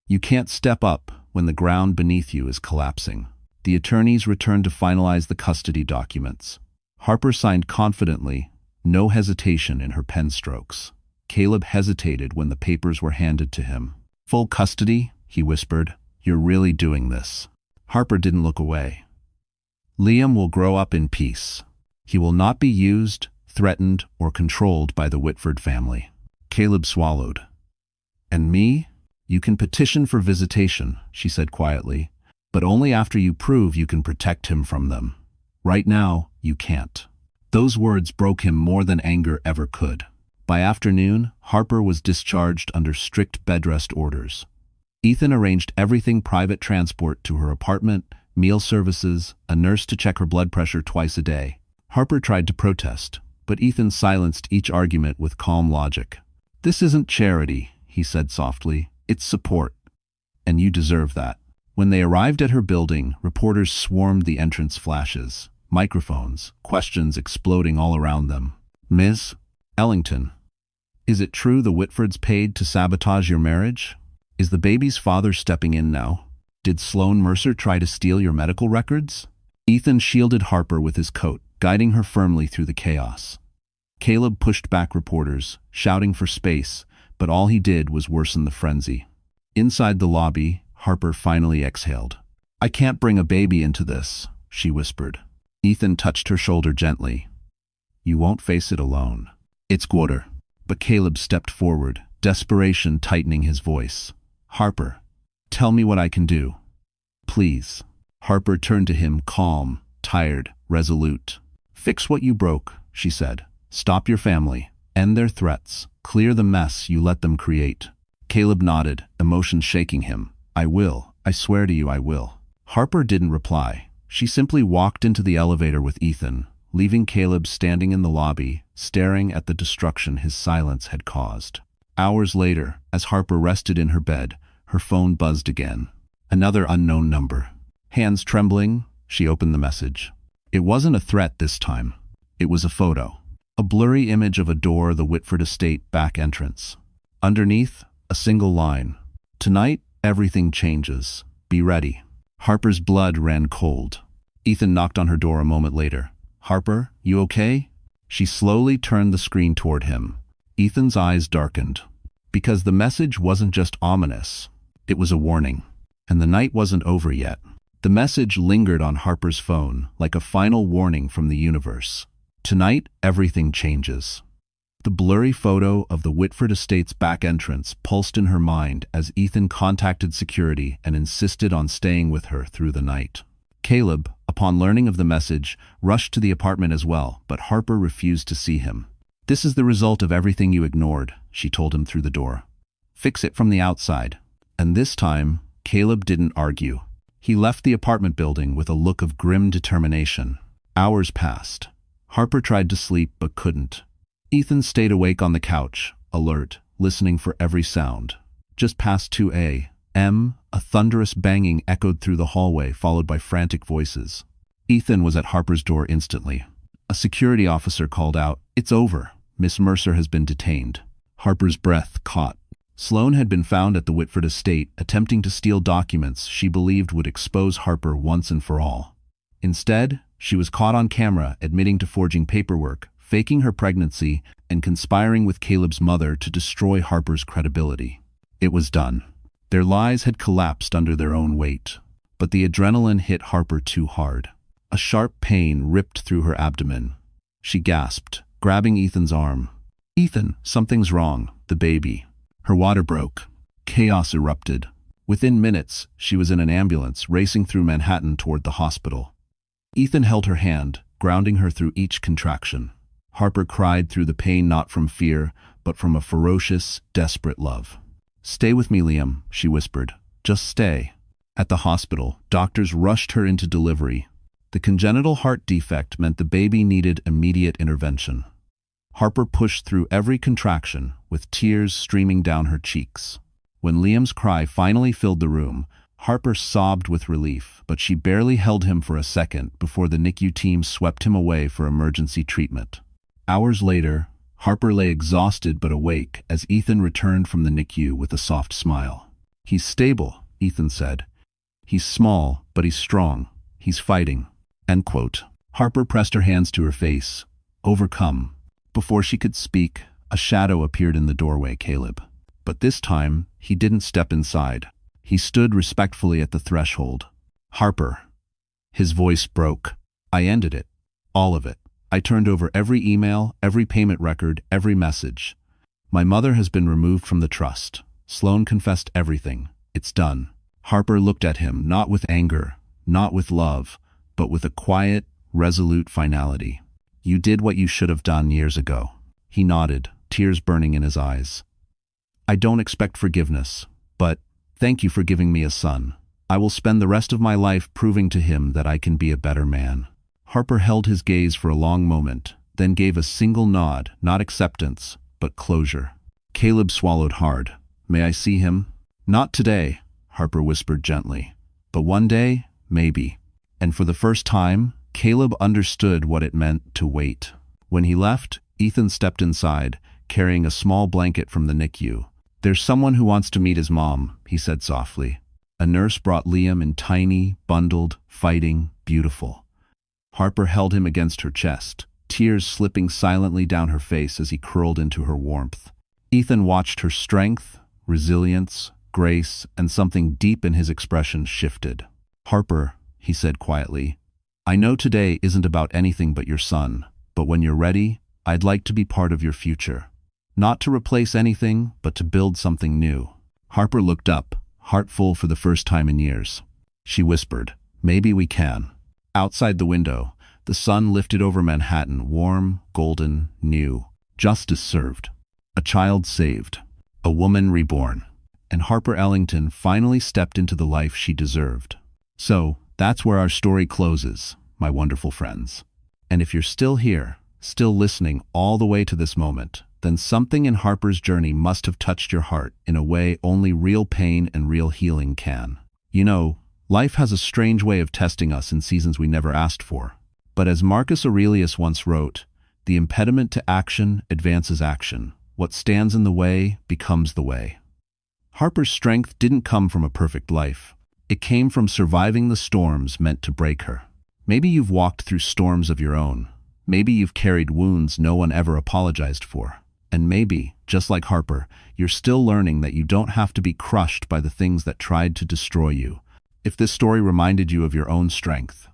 You can't step up when the ground beneath you is collapsing. The attorneys returned to finalize the custody documents. Harper signed confidently, no hesitation in her pen strokes. Caleb hesitated when the papers were handed to him. Full custody, he whispered. You're really doing this. Harper didn't look away. Liam will grow up in peace. He will not be used, threatened, or controlled by the Whitford family. Caleb swallowed. And me? You can petition for visitation, she said quietly, but only after you prove you can protect him from them. Right now, you can't. Those words broke him more than anger ever could. By afternoon, Harper was discharged under strict bed rest orders. Ethan arranged everything: private transport to her apartment, meal services, a nurse to check her blood pressure twice a day. Harper tried to protest, but Ethan silenced each argument with calm logic. This isn't charity, he said softly. It's support. And you deserve that. When they arrived at her building, reporters swarmed the entrance flashes, microphones, questions exploding all around them. Ms. Ellington, is it true the Whitfords paid to sabotage your marriage? Is the baby's father stepping in now? Did Sloan Mercer try to steal your medical records? Ethan shielded Harper with his coat, guiding her firmly through the chaos. Caleb pushed back reporters, shouting for space, but all he did was worsen the frenzy. Inside the lobby, Harper finally exhaled. I can't bring a baby into this, she whispered. Ethan touched her shoulder gently. You won't face it alone. It's quarter. But Caleb stepped forward, desperation tightening his voice. Harper, tell me what I can do. Please. Harper turned to him, calm, tired, resolute. Fix what you broke, she said. Stop your family. End their threats. Clear the mess you let them create. Caleb nodded, emotion shaking him. I will. I swear to you I will. Harper didn't reply. She simply walked into the elevator with Ethan, leaving Caleb standing in the lobby, staring at the destruction his silence had caused. Hours later, as Harper rested in her bed, her phone buzzed again. Another unknown number. Hands trembling, she opened the message. It wasn't a threat this time. It was a photo. A blurry image of a door, the Whitford estate back entrance. Underneath, a single line. Tonight, everything changes. Be ready. Harper's blood ran cold. Ethan knocked on her door a moment later. Harper, you okay? She slowly turned the screen toward him. Ethan's eyes darkened. Because the message wasn't just ominous. It was a warning. And the night wasn't over yet. The message lingered on Harper's phone, like a final warning from the universe. Tonight, everything changes. The blurry photo of the Whitford estate's back entrance pulsed in her mind as Ethan contacted security and insisted on staying with her through the night. Caleb, upon learning of the message, rushed to the apartment as well, but Harper refused to see him. This is the result of everything you ignored, she told him through the door. Fix it from the outside. And this time, Caleb didn't argue. He left the apartment building with a look of grim determination. Hours passed. Harper tried to sleep but couldn't. Ethan stayed awake on the couch, alert, listening for every sound. Just past 2 a.m., a thunderous banging echoed through the hallway, followed by frantic voices. Ethan was at Harper's door instantly. A security officer called out, "It's over. Miss Mercer has been detained." Harper's breath caught. Sloan had been found at the Whitford estate, attempting to steal documents she believed would expose Harper once and for all. Instead, she was caught on camera admitting to forging paperwork, faking her pregnancy and conspiring with Caleb's mother to destroy Harper's credibility. It was done. Their lies had collapsed under their own weight. But the adrenaline hit Harper too hard. A sharp pain ripped through her abdomen. She gasped, grabbing Ethan's arm. "Ethan, something's wrong. The baby." Her water broke. Chaos erupted. Within minutes, she was in an ambulance racing through Manhattan toward the hospital. Ethan held her hand, grounding her through each contraction. Harper cried through the pain not from fear, but from a ferocious, desperate love. "Stay with me, Liam," she whispered. "Just stay." At the hospital, doctors rushed her into delivery. The congenital heart defect meant the baby needed immediate intervention. Harper pushed through every contraction, with tears streaming down her cheeks. When Liam's cry finally filled the room, Harper sobbed with relief, but she barely held him for a second before the NICU team swept him away for emergency treatment. Hours later, Harper lay exhausted but awake as Ethan returned from the NICU with a soft smile. "He's stable," Ethan said. "He's small, but he's strong. He's fighting." End quote. Harper pressed her hands to her face, overcome. Before she could speak, a shadow appeared in the doorway, Caleb. But this time, he didn't step inside. He stood respectfully at the threshold. "Harper." His voice broke. "I ended it. All of it. I turned over every email, every payment record, every message. My mother has been removed from the trust. Sloan confessed everything. It's done." Harper looked at him, not with anger, not with love, but with a quiet, resolute finality. "You did what you should have done years ago." He nodded, tears burning in his eyes. "I don't expect forgiveness, but thank you for giving me a son. I will spend the rest of my life proving to him that I can be a better man." Harper held his gaze for a long moment, then gave a single nod, not acceptance, but closure. Caleb swallowed hard. "May I see him?" "Not today," Harper whispered gently. "But one day, maybe." And for the first time, Caleb understood what it meant to wait. When he left, Ethan stepped inside, carrying a small blanket from the NICU. "There's someone who wants to meet his mom," he said softly. A nurse brought Liam in tiny, bundled, fighting, beautiful. Harper held him against her chest, tears slipping silently down her face as he curled into her warmth. Ethan watched her strength, resilience, grace, and something deep in his expression shifted. "Harper," he said quietly, "I know today isn't about anything but your son, but when you're ready, I'd like to be part of your future. Not to replace anything, but to build something new." Harper looked up, heart full for the first time in years. She whispered, "Maybe we can." Outside the window, the sun lifted over Manhattan, warm, golden, new. Justice served. A child saved. A woman reborn. And Harper Ellington finally stepped into the life she deserved. So, that's where our story closes, my wonderful friends. And if you're still here, still listening all the way to this moment, then something in Harper's journey must have touched your heart in a way only real pain and real healing can. You know, life has a strange way of testing us in seasons we never asked for. But as Marcus Aurelius once wrote, the impediment to action advances action. What stands in the way becomes the way. Harper's strength didn't come from a perfect life. It came from surviving the storms meant to break her. Maybe you've walked through storms of your own. Maybe you've carried wounds no one ever apologized for. And maybe, just like Harper, you're still learning that you don't have to be crushed by the things that tried to destroy you. If this story reminded you of your own strength,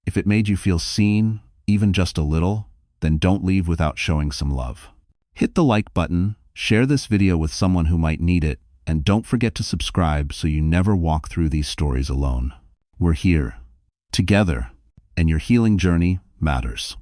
if it made you feel seen, even just a little, then don't leave without showing some love. Hit the like button, share this video with someone who might need it, and don't forget to subscribe so you never walk through these stories alone. We're here, together, and your healing journey matters.